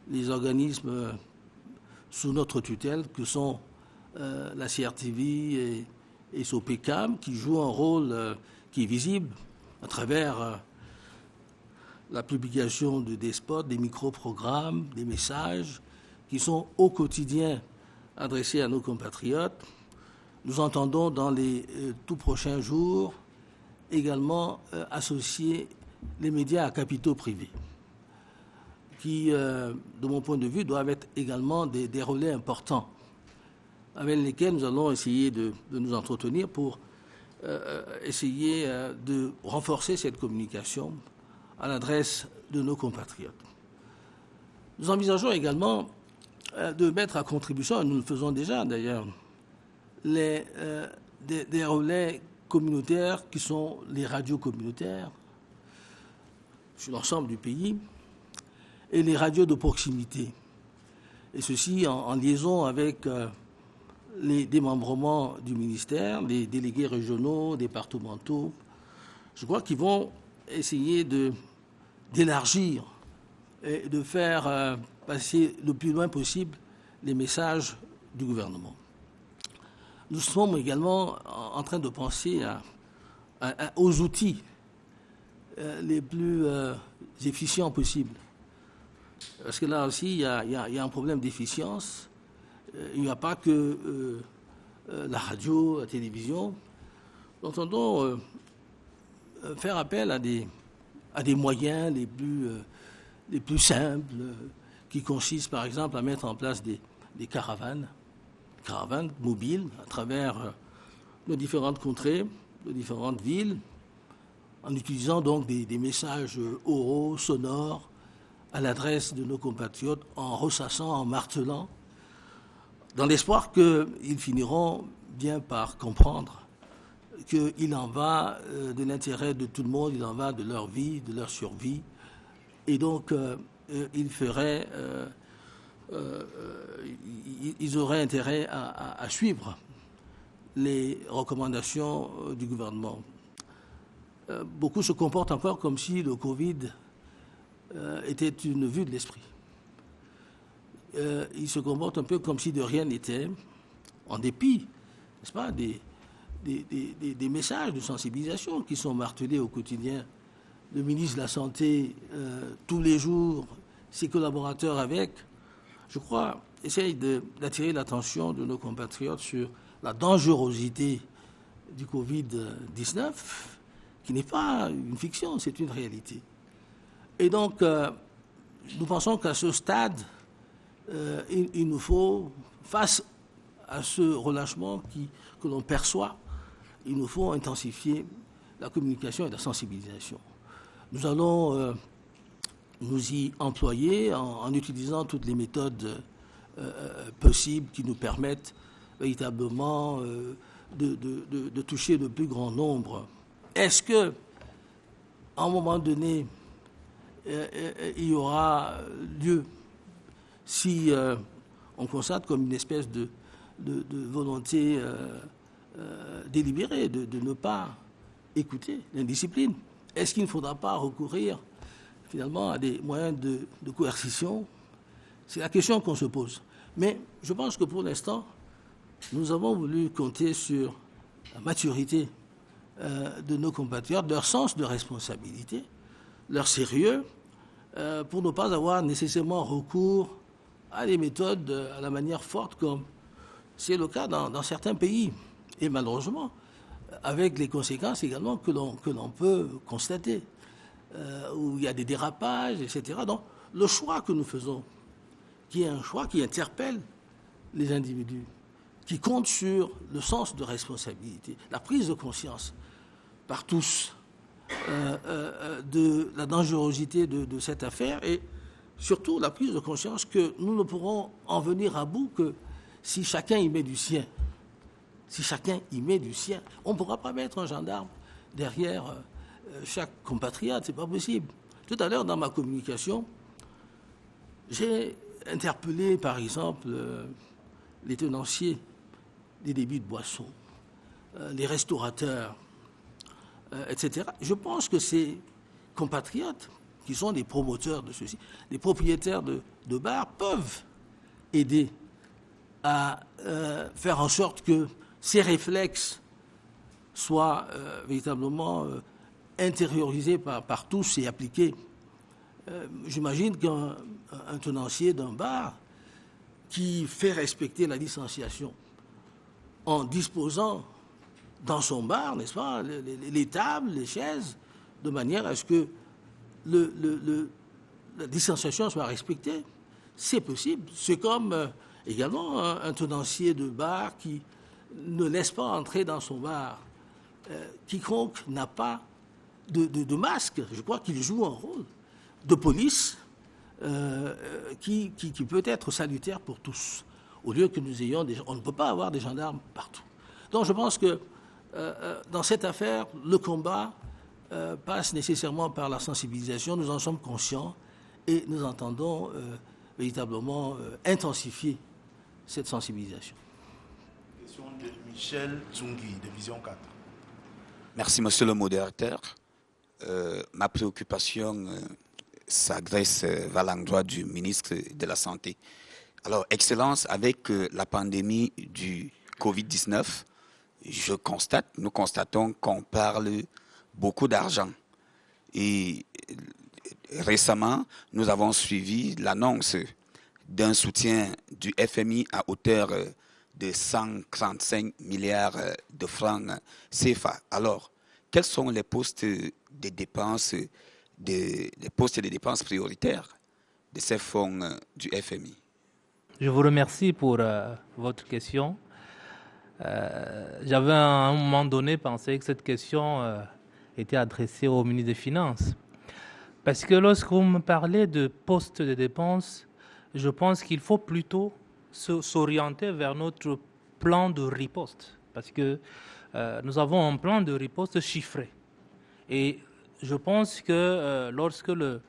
B: les organismes sous notre tutelle que sont la CRTV et SOPECAM, qui jouent un rôle qui est visible à travers la publication des spots, des micro-programmes, des messages qui sont au quotidien adressés à nos compatriotes. Nous entendons dans les tout prochains jours également associer les médias à capitaux privés, qui, de mon point de vue, doivent être également des relais importants avec lesquels nous allons essayer de nous entretenir pour essayer de renforcer cette communication à l'adresse de nos compatriotes. Nous envisageons également de mettre à contribution, et nous le faisons déjà d'ailleurs, des relais communautaires qui sont les radios communautaires sur l'ensemble du pays et les radios de proximité. Et ceci en liaison avec les démembrements du ministère, les délégués régionaux, départementaux. Je crois qu'ils vont essayer d'élargir et de faire passer le plus loin possible les messages du gouvernement. Nous sommes également en train de penser aux outils les plus efficients possibles. Parce que là aussi, il y a un problème d'efficience. Il n'y a pas que la radio, la télévision. Nous entendons faire appel à des moyens les plus simples, qui consistent par exemple à mettre en place des caravanes mobiles à travers nos différentes contrées, nos différentes villes, en utilisant donc des messages oraux, sonores, à l'adresse de nos compatriotes, en ressassant, en martelant, dans l'espoir qu'ils finiront bien par comprendre qu'il en va de l'intérêt de tout le monde, il en va de leur vie, de leur survie. Et donc, ils auraient intérêt à suivre les recommandations du gouvernement. Beaucoup se comportent encore comme si le Covid était une vue de l'esprit. Ils se comportent un peu comme si de rien n'était, en dépit, n'est-ce pas, des messages de sensibilisation qui sont martelés au quotidien. Le ministre de la Santé, tous les jours, ses collaborateurs avec, je crois, essayent d'attirer l'attention de nos compatriotes sur la dangerosité du Covid-19, qui n'est pas une fiction, c'est une réalité. Et donc, nous pensons qu'à ce stade, il nous faut, face à ce relâchement que l'on perçoit, il nous faut intensifier la communication et la sensibilisation. Nous allons nous y employer en utilisant toutes les méthodes possibles qui nous permettent véritablement de toucher le plus grand nombre. Est-ce que, à un moment donné, il y aura lieu, si on constate comme une espèce de volonté délibérée de ne pas écouter l'indiscipline, est-ce qu'il ne faudra pas recourir finalement à des moyens de coercition? C'est la question qu'on se pose. Mais je pense que pour l'instant, nous avons voulu compter sur la maturité de nos compatriotes, leur sens de responsabilité, leur sérieux, pour ne pas avoir nécessairement recours à des méthodes à la manière forte, comme c'est le cas dans certains pays. Et malheureusement, avec les conséquences également que l'on peut constater, où il y a des dérapages, etc. Donc, le choix que nous faisons, qui est un choix qui interpelle les individus, qui compte sur le sens de responsabilité, la prise de conscience par tous de la dangerosité de cette affaire et surtout la prise de conscience que nous ne pourrons en venir à bout que si chacun y met du sien. Si chacun y met du sien, on ne pourra pas mettre un gendarme derrière chaque compatriote, ce n'est pas possible. Tout à l'heure, dans ma communication, j'ai interpellé, par exemple, les tenanciers des débits de boissons, les restaurateurs, etc. Je pense que ces compatriotes, qui sont des promoteurs de ceci, les propriétaires de bars, peuvent aider à faire en sorte que ces réflexes soient véritablement intériorisés par tous et appliqués. J'imagine qu'un tenancier d'un bar qui fait respecter la distanciation en disposant dans son bar, n'est-ce pas, les tables, les chaises, de manière à ce que la distanciation soit respectée, c'est possible. C'est comme également un tenancier de bar qui ne laisse pas entrer dans son bar quiconque n'a pas de masque. Je crois qu'il joue un rôle de police qui peut être salutaire pour tous, au lieu que nous ayons on ne peut pas avoir des gendarmes partout. Donc je pense que dans cette affaire, le combat passe nécessairement par la sensibilisation. Nous en sommes conscients et nous entendons véritablement intensifier cette sensibilisation.
A: Question de Michel Tsungi, de Vision 4.
G: Merci, monsieur le modérateur. Ma préoccupation s'adresse vers l'endroit du ministre de la Santé. Alors, Excellence, avec la pandémie du Covid-19, nous constatons qu'on parle beaucoup d'argent. Et récemment, nous avons suivi l'annonce d'un soutien du FMI à hauteur de 135 milliards de francs CFA. Alors, quels sont les postes de dépenses, prioritaires de ces fonds du FMI?
E: Je vous remercie pour votre question. J'avais à un moment donné pensé que cette question était adressée au ministre des Finances. Parce que lorsque vous me parlez de postes de dépenses, je pense qu'il faut plutôt s'orienter vers notre plan de riposte. Parce que nous avons un plan de riposte chiffré. Et je pense que lorsque le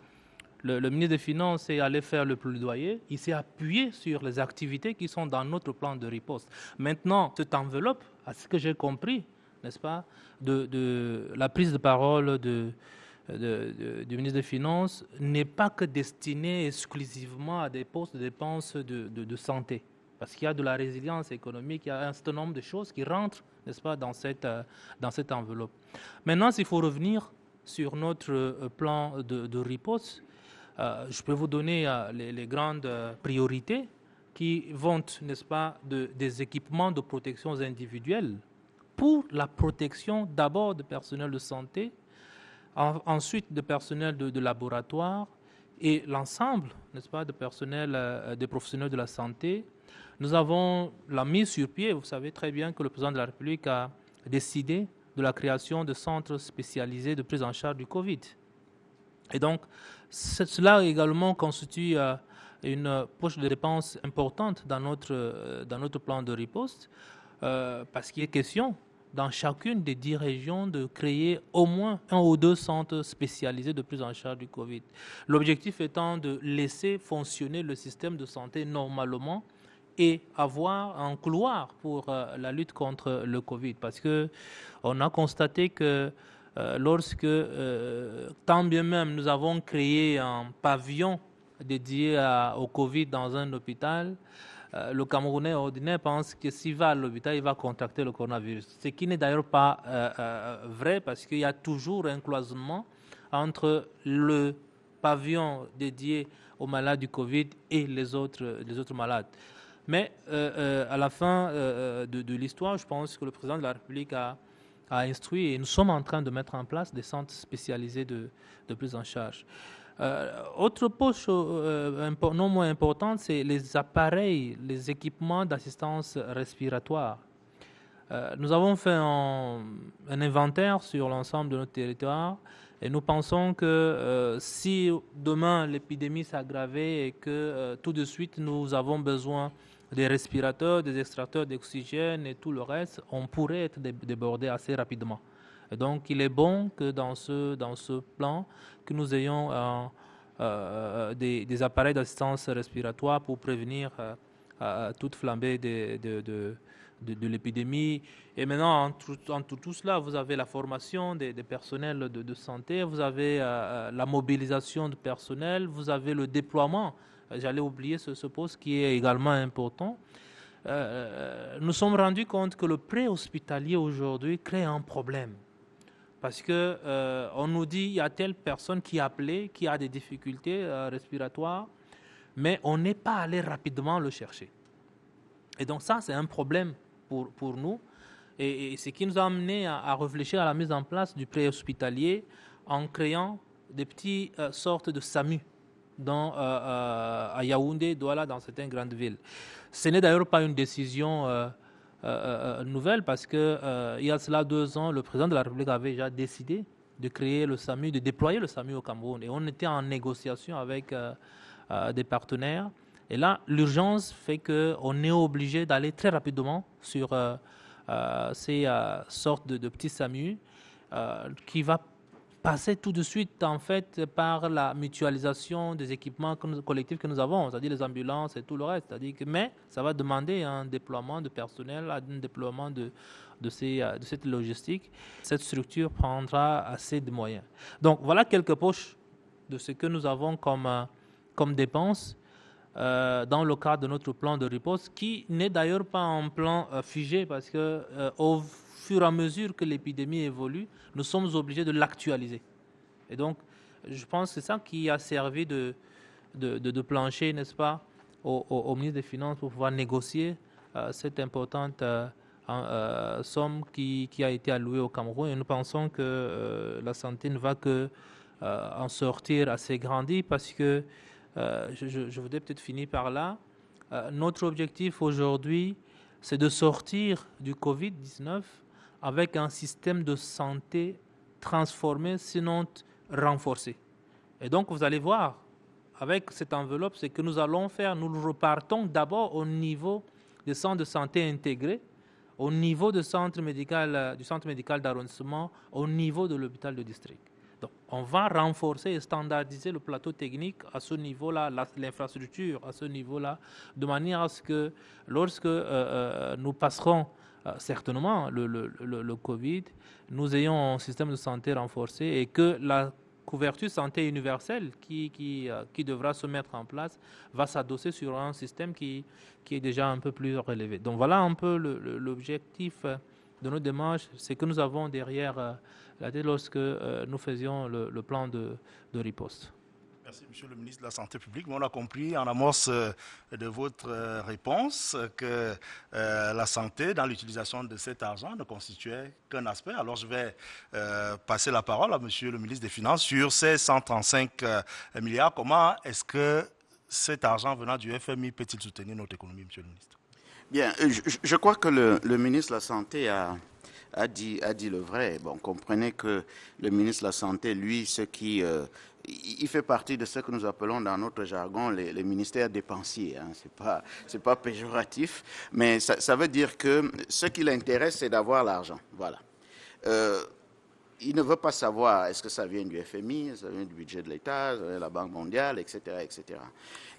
E: ministre des Finances est allé faire le plaidoyer, il s'est appuyé sur les activités qui sont dans notre plan de riposte. Maintenant, cette enveloppe, à ce que j'ai compris, n'est-ce pas, de la prise de parole du ministre des Finances, n'est pas que destinée exclusivement à des postes de dépenses de santé. Parce qu'il y a de la résilience économique, il y a un certain nombre de choses qui rentrent, n'est-ce pas, dans cette enveloppe. Maintenant, s'il faut revenir sur notre plan de riposte, je peux vous donner les grandes priorités qui vont, n'est-ce pas, des équipements de protection individuelle pour la protection d'abord du personnel de santé, ensuite du personnel de laboratoire et l'ensemble, n'est-ce pas, des professionnels de la santé. Nous avons la mise sur pied, vous savez très bien que le président de la République a décidé de la création de centres spécialisés de prise en charge du Covid. Et donc, cela également constitue une poche de dépenses importante dans notre plan de riposte, parce qu'il est question, dans chacune des 10 régions, de créer au moins 1 ou 2 centres spécialisés de prise en charge du Covid. L'objectif étant de laisser fonctionner le système de santé normalement et avoir un couloir pour la lutte contre le Covid. Parce qu'on a constaté que lorsque, tant bien même, nous avons créé un pavillon dédié au Covid dans un hôpital, le Camerounais ordinaire pense que s'il va à l'hôpital, il va contracter le coronavirus. Ce qui n'est d'ailleurs pas vrai parce qu'il y a toujours un cloisonnement entre pavillon dédié aux malades du Covid et les autres malades. Mais à la fin de l'histoire, je pense que le président de la République a instruit et nous sommes en train de mettre en place des centres spécialisés de prise en charge. Autre poche non moins importante, c'est les appareils, les équipements d'assistance respiratoire. Nous avons fait un inventaire sur l'ensemble de notre territoire et nous pensons que si demain l'épidémie s'aggravait et que tout de suite nous avons besoin des respirateurs, des extracteurs d'oxygène et tout le reste, on pourrait être débordé assez rapidement. Et donc il est bon que dans ce plan, que nous ayons des appareils d'assistance respiratoire pour prévenir toute flambée de l'épidémie. Et maintenant, entre tout cela, vous avez la formation des personnels de santé, vous avez la mobilisation de personnel, vous avez le déploiement. J'allais oublier ce poste qui est également important. Nous sommes rendus compte que le pré-hospitalier aujourd'hui crée un problème. Parce qu'on nous dit qu'il y a telle personne qui a appelé, qui a des difficultés respiratoires, mais on n'est pas allé rapidement le chercher. Et donc ça, c'est un problème pour nous. Et ce qui nous a amené à réfléchir à la mise en place du pré-hospitalier en créant des petites sortes de SAMU à Yaoundé, Douala, dans certaines grandes villes. Ce n'est d'ailleurs pas une décision nouvelle parce que il y a cela 2 ans, le président de la République avait déjà décidé de créer le SAMU, de déployer le SAMU au Cameroun. Et on était en négociation avec des partenaires. Et là, l'urgence fait qu'on est obligé d'aller très rapidement sur ces sortes de petits SAMU qui va passer tout de suite en fait par la mutualisation des équipements collectifs que nous avons, c'est-à-dire les ambulances et tout le reste. Mais ça va demander un déploiement de personnel, un déploiement de cette logistique. Cette structure prendra assez de moyens. Donc voilà quelques poches de ce que nous avons comme dépenses dans le cadre de notre plan de riposte, qui n'est d'ailleurs pas un plan figé parce que au fur et à mesure que l'épidémie évolue, nous sommes obligés de l'actualiser. Et donc, je pense que c'est ça qui a servi de plancher, n'est-ce pas, au ministre des Finances pour pouvoir négocier cette importante somme qui a été allouée au Cameroun. Et nous pensons que la santé ne va que en sortir assez grandi parce que, je voudrais peut-être finir par là, notre objectif aujourd'hui, c'est de sortir du Covid-19 avec un système de santé transformé, sinon renforcé. Et donc, vous allez voir, avec cette enveloppe, ce que nous allons faire, nous repartons d'abord au niveau des centres de santé intégrés, au niveau du centre médical d'arrondissement, au niveau de l'hôpital de district. Donc, on va renforcer et standardiser le plateau technique à ce niveau-là, l'infrastructure à ce niveau-là, de manière à ce que lorsque nous passerons certainement le Covid, nous ayons un système de santé renforcé et que la couverture santé universelle qui devra se mettre en place va s'adosser sur un système qui est déjà un peu plus relevé. Donc voilà un peu l'objectif de nos démarches, c'est que nous avons derrière la tête lorsque nous faisions le plan de riposte.
A: Merci, Monsieur le ministre de la Santé publique. On a compris en amorce de votre réponse que la santé, dans l'utilisation de cet argent, ne constituait qu'un aspect. Alors, je vais passer la parole à Monsieur le ministre des Finances sur ces 135 milliards. Comment est-ce que cet argent venant du FMI peut-il soutenir notre économie, Monsieur le ministre?
C: Bien, je crois que le ministre de la Santé a dit le vrai. Bon, comprenez que le ministre de la Santé, lui, il fait partie de ce que nous appelons dans notre jargon les ministères dépensiers. Hein. C'est pas péjoratif, mais ça veut dire que ce qui l'intéresse, c'est d'avoir l'argent. Voilà. Il ne veut pas savoir est-ce que ça vient du FMI, ça vient du budget de l'État, de la Banque mondiale, etc., etc.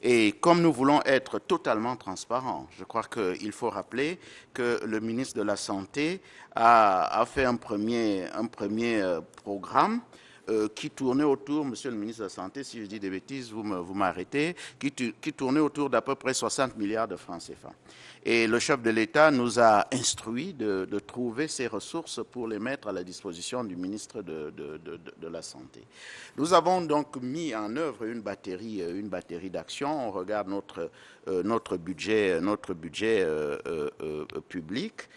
C: Et comme nous voulons être totalement transparents, je crois qu'il faut rappeler que le ministre de la Santé a fait un premier programme qui tournait autour, monsieur le ministre de la Santé, si je dis des bêtises, vous m'arrêtez, qui tournait autour d'à peu près 60 milliards de francs CFA. Et le chef de l'État nous a instruit de trouver ces ressources pour les mettre à la disposition du ministre de la Santé. Nous avons donc mis en œuvre une batterie d'actions. On regarde notre budget public.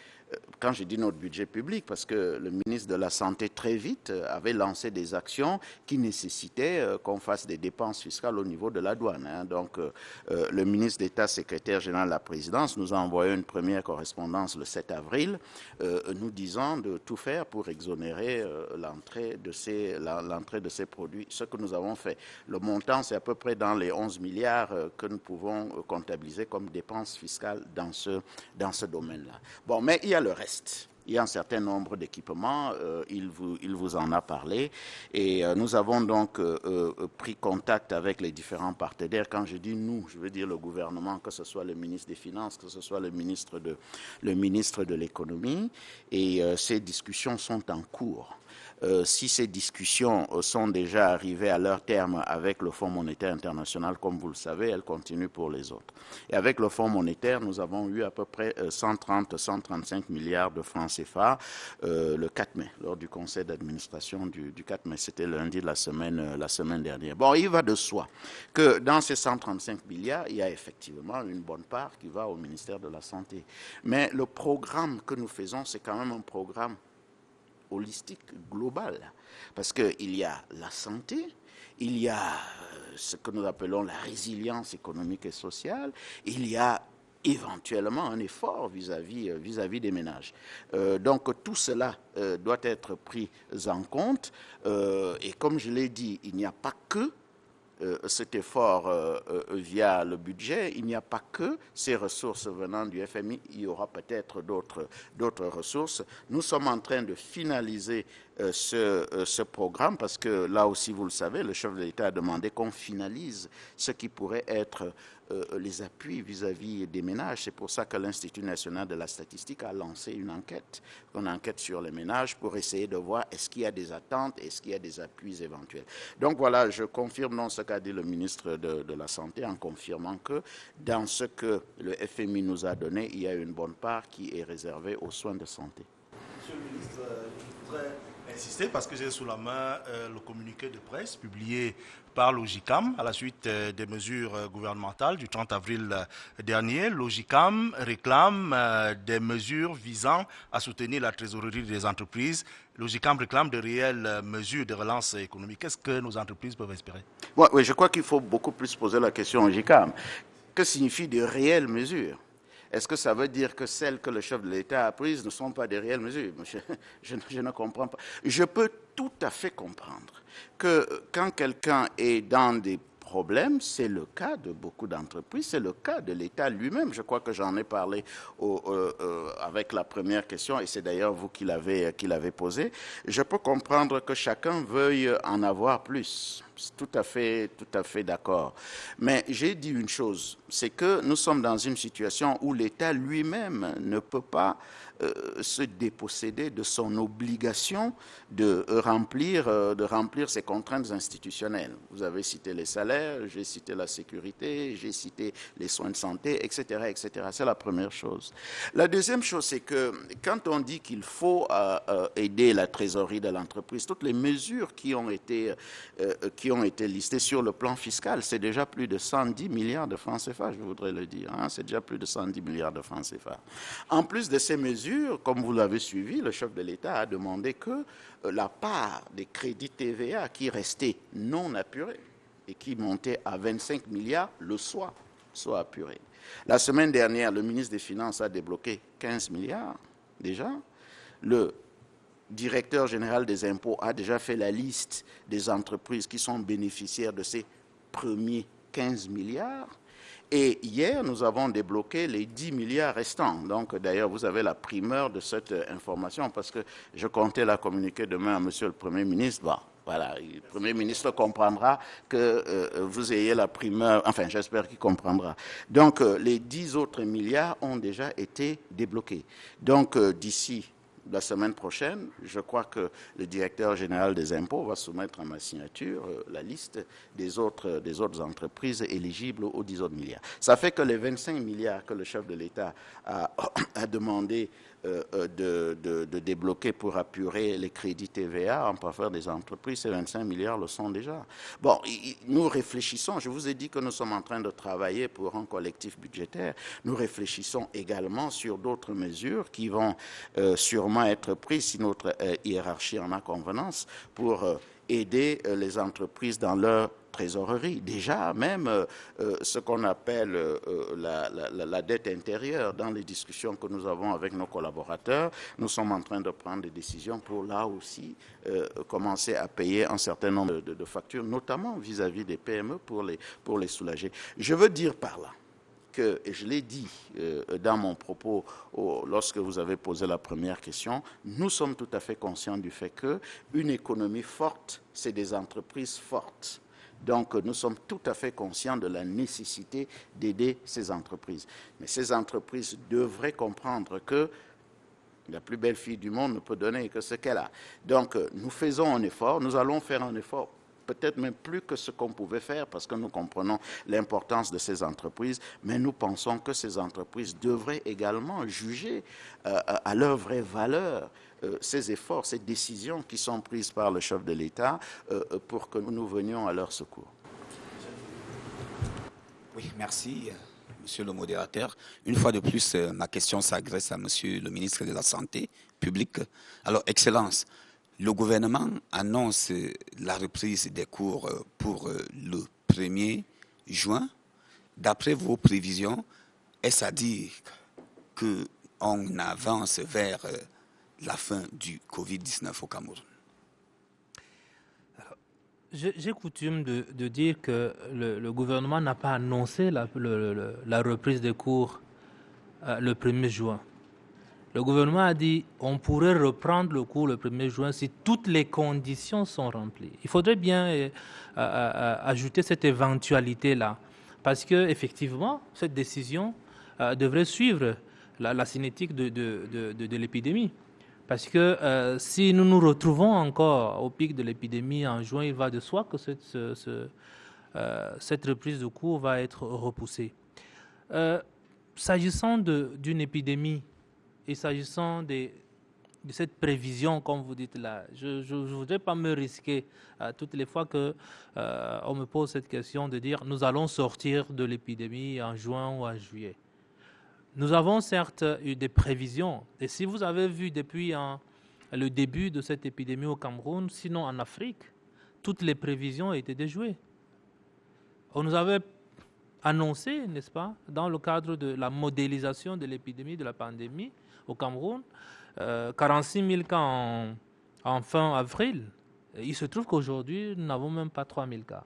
C: Quand je dis notre budget public, parce que le ministre de la Santé très vite avait lancé des actions qui nécessitaient qu'on fasse des dépenses fiscales au niveau de la douane. Donc le ministre d'État, secrétaire général de la présidence, nous a envoyé une première correspondance le 7 avril, nous disant de tout faire pour exonérer l'entrée de ces produits. Ce que nous avons fait. Le montant, c'est à peu près dans les 11 milliards que nous pouvons comptabiliser comme dépenses fiscales dans ce domaine-là. Bon, mais il y a le reste. Il y a un certain nombre d'équipements, il vous en a parlé, et nous avons donc pris contact avec les différents partenaires. Quand je dis nous, je veux dire le gouvernement, que ce soit le ministre des Finances, que ce soit le ministre de l'Économie, et ces discussions sont en cours. Si ces discussions sont déjà arrivées à leur terme avec le Fonds monétaire international, comme vous le savez, elles continuent pour les autres. Et avec le Fonds monétaire, nous avons eu à peu près 130-135 milliards de francs CFA le 4 mai, lors du conseil d'administration du 4 mai. C'était lundi de la semaine dernière. Bon, il va de soi que dans ces 135 milliards, il y a effectivement une bonne part qui va au ministère de la Santé. Mais le programme que nous faisons, c'est quand même un programme holistique, global, parce qu'il y a la santé, il y a ce que nous appelons la résilience économique et sociale, il y a éventuellement un effort vis-à-vis des ménages. Donc tout cela doit être pris en compte, et comme je l'ai dit, il n'y a pas que cet effort via le budget, il n'y a pas que ces ressources venant du FMI, il y aura peut-être d'autres ressources. Nous sommes en train de finaliser ce programme parce que là aussi, vous le savez, le chef de l'État a demandé qu'on finalise ce qui pourrait être les appuis vis-à-vis des ménages. C'est pour ça que l'Institut national de la statistique a lancé une enquête sur les ménages pour essayer de voir est-ce qu'il y a des attentes, est-ce qu'il y a des appuis éventuels. Donc voilà, je confirme dans ce qu'a dit le ministre de la Santé en confirmant que dans ce que le FMI nous a donné, il y a une bonne part qui est réservée aux soins de santé.
A: Monsieur le ministre, je voudrais insister parce que j'ai sous la main le communiqué de presse publié par l'OGICAM à la suite des mesures gouvernementales du 30 avril dernier. L'OGICAM réclame des mesures visant à soutenir la trésorerie des entreprises. L'OGICAM réclame de réelles mesures de relance économique. Qu'est-ce que nos entreprises peuvent espérer?
C: Oui, je crois qu'il faut beaucoup plus poser la question au OGICAM. Que signifie de réelles mesures? Est-ce que ça veut dire que celles que le chef de l'État a prises ne sont pas des réelles mesures? Je ne comprends pas. Je peux tout à fait comprendre que quand quelqu'un est dans des problèmes, c'est le cas de beaucoup d'entreprises, c'est le cas de l'État lui-même. Je crois que j'en ai parlé avec la première question, et c'est d'ailleurs vous qui l'avez posée. Je peux comprendre que chacun veuille en avoir plus. Tout à fait d'accord. Mais j'ai dit une chose, c'est que nous sommes dans une situation où l'État lui-même ne peut pas se déposséder de son obligation de remplir ses contraintes institutionnelles. Vous avez cité les salaires, j'ai cité la sécurité, j'ai cité les soins de santé, etc., etc. C'est la première chose. La deuxième chose, c'est que quand on dit qu'il faut aider la trésorerie de l'entreprise, toutes les mesures qui ont été listées sur le plan fiscal, c'est déjà plus de 110 milliards de francs CFA, je voudrais le dire. C'est déjà plus de 110 milliards de francs CFA. En plus de ces mesures, comme vous l'avez suivi, le chef de l'État a demandé que la part des crédits TVA qui restaient non apurés et qui montaient à 25 milliards le soit apurée. La semaine dernière, le ministre des Finances a débloqué 15 milliards déjà. Le directeur général des impôts a déjà fait la liste des entreprises qui sont bénéficiaires de ces premiers 15 milliards. Et hier, nous avons débloqué les 10 milliards restants. Donc, d'ailleurs, vous avez la primeur de cette information parce que je comptais la communiquer demain à Monsieur le Premier ministre. Bon, voilà, le Premier ministre comprendra que vous ayez la primeur. Enfin, j'espère qu'il comprendra. Donc, les 10 autres milliards ont déjà été débloqués. Donc, d'ici la semaine prochaine, je crois que le directeur général des impôts va soumettre à ma signature la liste des autres entreprises éligibles aux 10 autres milliards. Ça fait que les 25 milliards que le chef de l'État a demandé de débloquer pour apurer les crédits TVA en faveur des entreprises, ces 25 milliards le sont déjà. Bon, nous réfléchissons, je vous ai dit que nous sommes en train de travailler pour un collectif budgétaire, nous réfléchissons également sur d'autres mesures qui vont sûrement être prises si notre hiérarchie en a convenance pour aider les entreprises dans leur trésorerie. Déjà, même ce qu'on appelle la dette intérieure, dans les discussions que nous avons avec nos collaborateurs, nous sommes en train de prendre des décisions pour là aussi commencer à payer un certain nombre de factures, notamment vis-à-vis des PME pour les soulager. Je veux dire par là que, et je l'ai dit dans mon propos lorsque vous avez posé la première question, nous sommes tout à fait conscients du fait qu'une économie forte, c'est des entreprises fortes. Donc, nous sommes tout à fait conscients de la nécessité d'aider ces entreprises. Mais ces entreprises devraient comprendre que la plus belle fille du monde ne peut donner que ce qu'elle a. Donc, nous faisons un effort, nous allons faire un effort, peut-être même plus que ce qu'on pouvait faire parce que nous comprenons l'importance de ces entreprises, mais nous pensons que ces entreprises devraient également juger à leur vraie valeur ces efforts, ces décisions qui sont prises par le chef de l'État pour que nous venions à leur secours.
G: Oui, merci, monsieur le modérateur. Une fois de plus, ma question s'adresse à monsieur le ministre de la Santé publique. Alors, Excellence, le gouvernement annonce la reprise des cours pour le 1er juin. D'après vos prévisions, est-ce à dire qu'on avance vers la fin du Covid-19 au Cameroun?
E: J'ai coutume de dire que le gouvernement n'a pas annoncé la reprise des cours le 1er juin. Le gouvernement a dit qu'on pourrait reprendre le cours le 1er juin si toutes les conditions sont remplies. Il faudrait bien ajouter cette éventualité-là, parce qu'effectivement, cette décision devrait suivre la cinétique de l'épidémie. Parce que si nous nous retrouvons encore au pic de l'épidémie en juin, il va de soi que cette reprise de cours va être repoussée. S'agissant d'une épidémie et s'agissant de cette prévision, comme vous dites là, je ne voudrais pas me risquer toutes les fois qu'on me pose cette question de dire nous allons sortir de l'épidémie en juin ou en juillet. Nous avons certes eu des prévisions, et si vous avez vu depuis le début de cette épidémie au Cameroun, sinon en Afrique, toutes les prévisions étaient déjouées. On nous avait annoncé, n'est-ce pas, dans le cadre de la modélisation de l'épidémie, de la pandémie au Cameroun, 46 000 cas en fin avril. Il se trouve qu'aujourd'hui, nous n'avons même pas 3 000 cas.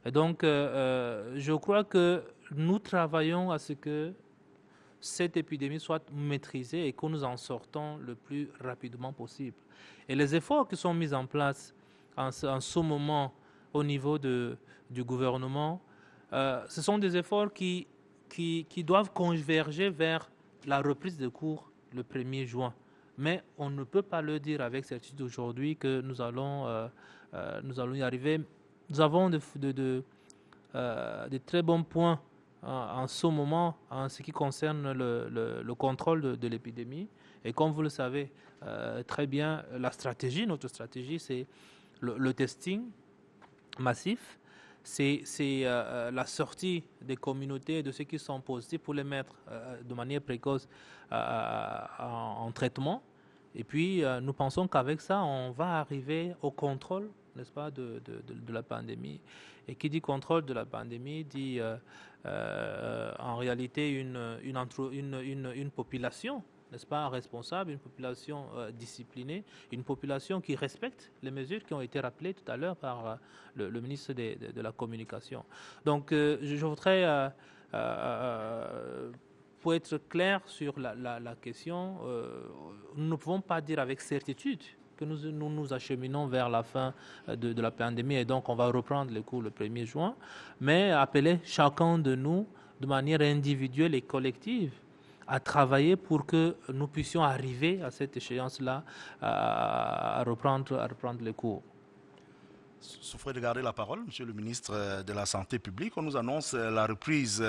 E: Et donc, je crois que nous travaillons à ce que cette épidémie soit maîtrisée et que nous en sortons le plus rapidement possible. Et les efforts qui sont mis en place en ce moment au niveau du gouvernement, ce sont des efforts qui doivent converger vers la reprise des cours le 1er juin. Mais on ne peut pas le dire avec certitude aujourd'hui que nous allons y arriver. Nous avons de très bons points en ce moment en ce qui concerne le contrôle de l'épidémie. Et comme vous le savez très bien, notre stratégie, c'est le testing massif, c'est la sortie des communautés de ceux qui sont positifs pour les mettre de manière précoce en traitement. Et puis, nous pensons qu'avec ça, on va arriver au contrôle, n'est-ce pas, de la pandémie. Et qui dit contrôle de la pandémie dit en réalité une population, n'est-ce pas, responsable, une population disciplinée, une population qui respecte les mesures qui ont été rappelées tout à l'heure par le ministre de la Communication. Donc, je voudrais, pour être clair sur la question, nous ne pouvons pas dire avec certitude que nous acheminons vers la fin de la pandémie et donc on va reprendre les cours le 1er juin, mais appeler chacun de nous de manière individuelle et collective à travailler pour que nous puissions arriver à cette échéance-là à reprendre les cours.
A: Souffrez de garder la parole, Monsieur le ministre de la Santé publique. On nous annonce la reprise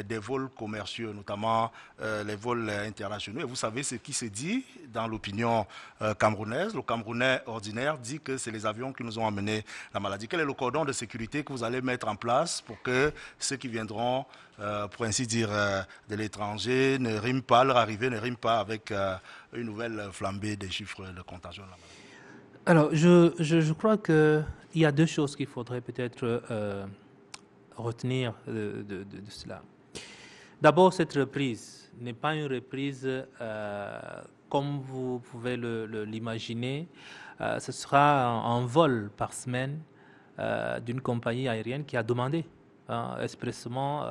A: des vols commerciaux, notamment les vols internationaux. Et vous savez ce qui se dit dans l'opinion camerounaise. Le Camerounais ordinaire dit que c'est les avions qui nous ont amené la maladie. Quel est le cordon de sécurité que vous allez mettre en place pour que ceux qui viendront, pour ainsi dire, de l'étranger, leur arrivée ne rime pas avec une nouvelle flambée des chiffres de contagion de la maladie?
E: Alors, je crois qu'il y a deux choses qu'il faudrait peut-être retenir de cela. D'abord, cette reprise n'est pas une reprise comme vous pouvez l'imaginer. Ce sera un vol par semaine d'une compagnie aérienne qui a demandé expressément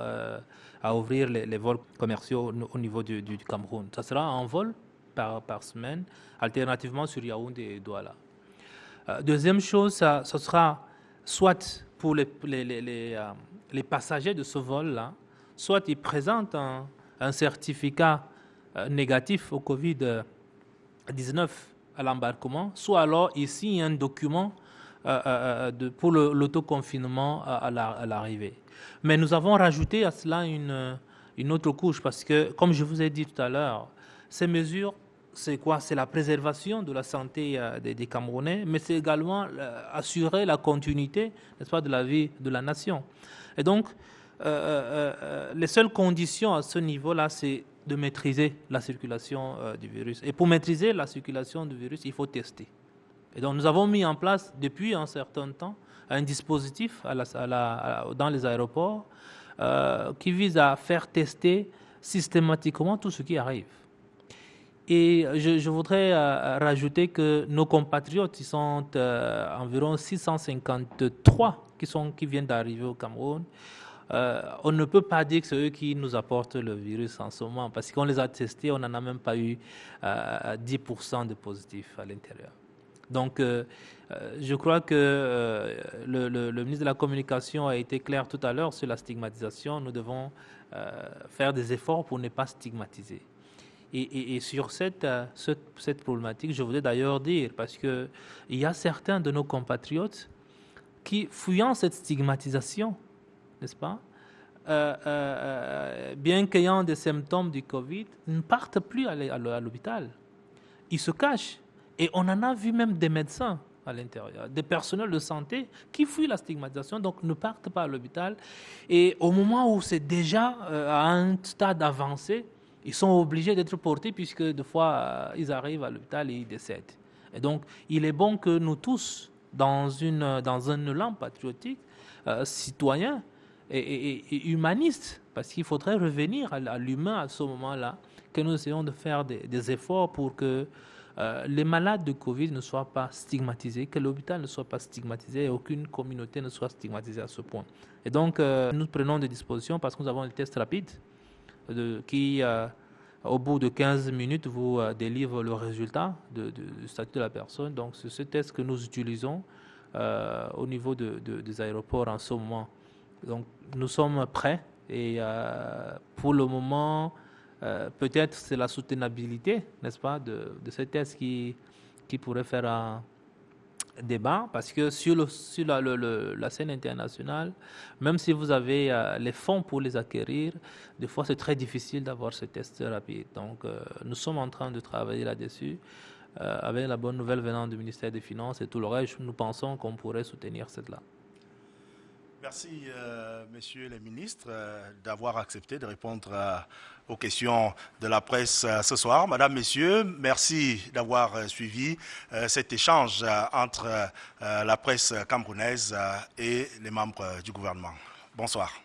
E: à ouvrir les vols commerciaux au niveau du Cameroun. Ça sera un vol par semaine, alternativement sur Yaoundé et Douala. Deuxième chose, ce sera soit pour les passagers de ce vol-là, soit ils présentent un certificat négatif au Covid-19 à l'embarquement, soit alors ils signent un document pour l'autoconfinement à l'arrivée. Mais nous avons rajouté à cela une autre couche parce que, comme je vous ai dit tout à l'heure, ces mesures, c'est quoi? C'est la préservation de la santé des Camerounais, mais c'est également assurer la continuité, n'est-ce pas, de la vie de la nation. Et donc, les seules conditions à ce niveau-là, c'est de maîtriser la circulation du virus. Et pour maîtriser la circulation du virus, il faut tester. Et donc, nous avons mis en place, depuis un certain temps, un dispositif dans les aéroports qui vise à faire tester systématiquement tout ce qui arrive. Et je voudrais rajouter que nos compatriotes, ils sont environ 653 qui viennent d'arriver au Cameroun. On ne peut pas dire que c'est eux qui nous apportent le virus en ce moment, parce qu'on les a testés, on n'en a même pas eu 10% de positifs à l'intérieur. Donc, je crois que le ministre de la Communication a été clair tout à l'heure sur la stigmatisation. Nous devons faire des efforts pour ne pas stigmatiser. Et sur cette problématique, je voudrais d'ailleurs dire, parce qu'il y a certains de nos compatriotes qui, fuyant cette stigmatisation, n'est-ce pas, bien qu'ayant des symptômes du Covid, ne partent plus à l'hôpital. Ils se cachent. Et on en a vu même des médecins à l'intérieur, des personnels de santé qui fuient la stigmatisation, donc ne partent pas à l'hôpital. Et au moment où c'est déjà à un stade avancé, ils sont obligés d'être portés puisque des fois, ils arrivent à l'hôpital et ils décèdent. Et donc, il est bon que nous tous, dans un élan patriotique, citoyen et humaniste, parce qu'il faudrait revenir à l'humain à ce moment-là, que nous essayons de faire des efforts pour que les malades de Covid ne soient pas stigmatisés, que l'hôpital ne soit pas stigmatisé et aucune communauté ne soit stigmatisée à ce point. Et donc, nous prenons des dispositions parce que nous avons des tests rapides qui, au bout de 15 minutes, vous délivre le résultat du statut de la personne. Donc, c'est ce test que nous utilisons au niveau des aéroports en ce moment. Donc, nous sommes prêts et pour le moment, peut-être c'est la soutenabilité, n'est-ce pas, de ces tests qui pourrait faire un débat, parce que sur la scène internationale, même si vous avez les fonds pour les acquérir, des fois c'est très difficile d'avoir ce test rapide. Donc nous sommes en train de travailler là-dessus. Avec la bonne nouvelle venant du ministère des Finances et tout le reste, nous pensons qu'on pourrait soutenir cela.
A: Merci, messieurs les ministres, d'avoir accepté de répondre aux questions de la presse ce soir. Madame, messieurs, merci d'avoir suivi cet échange entre la presse camerounaise et les membres du gouvernement. Bonsoir.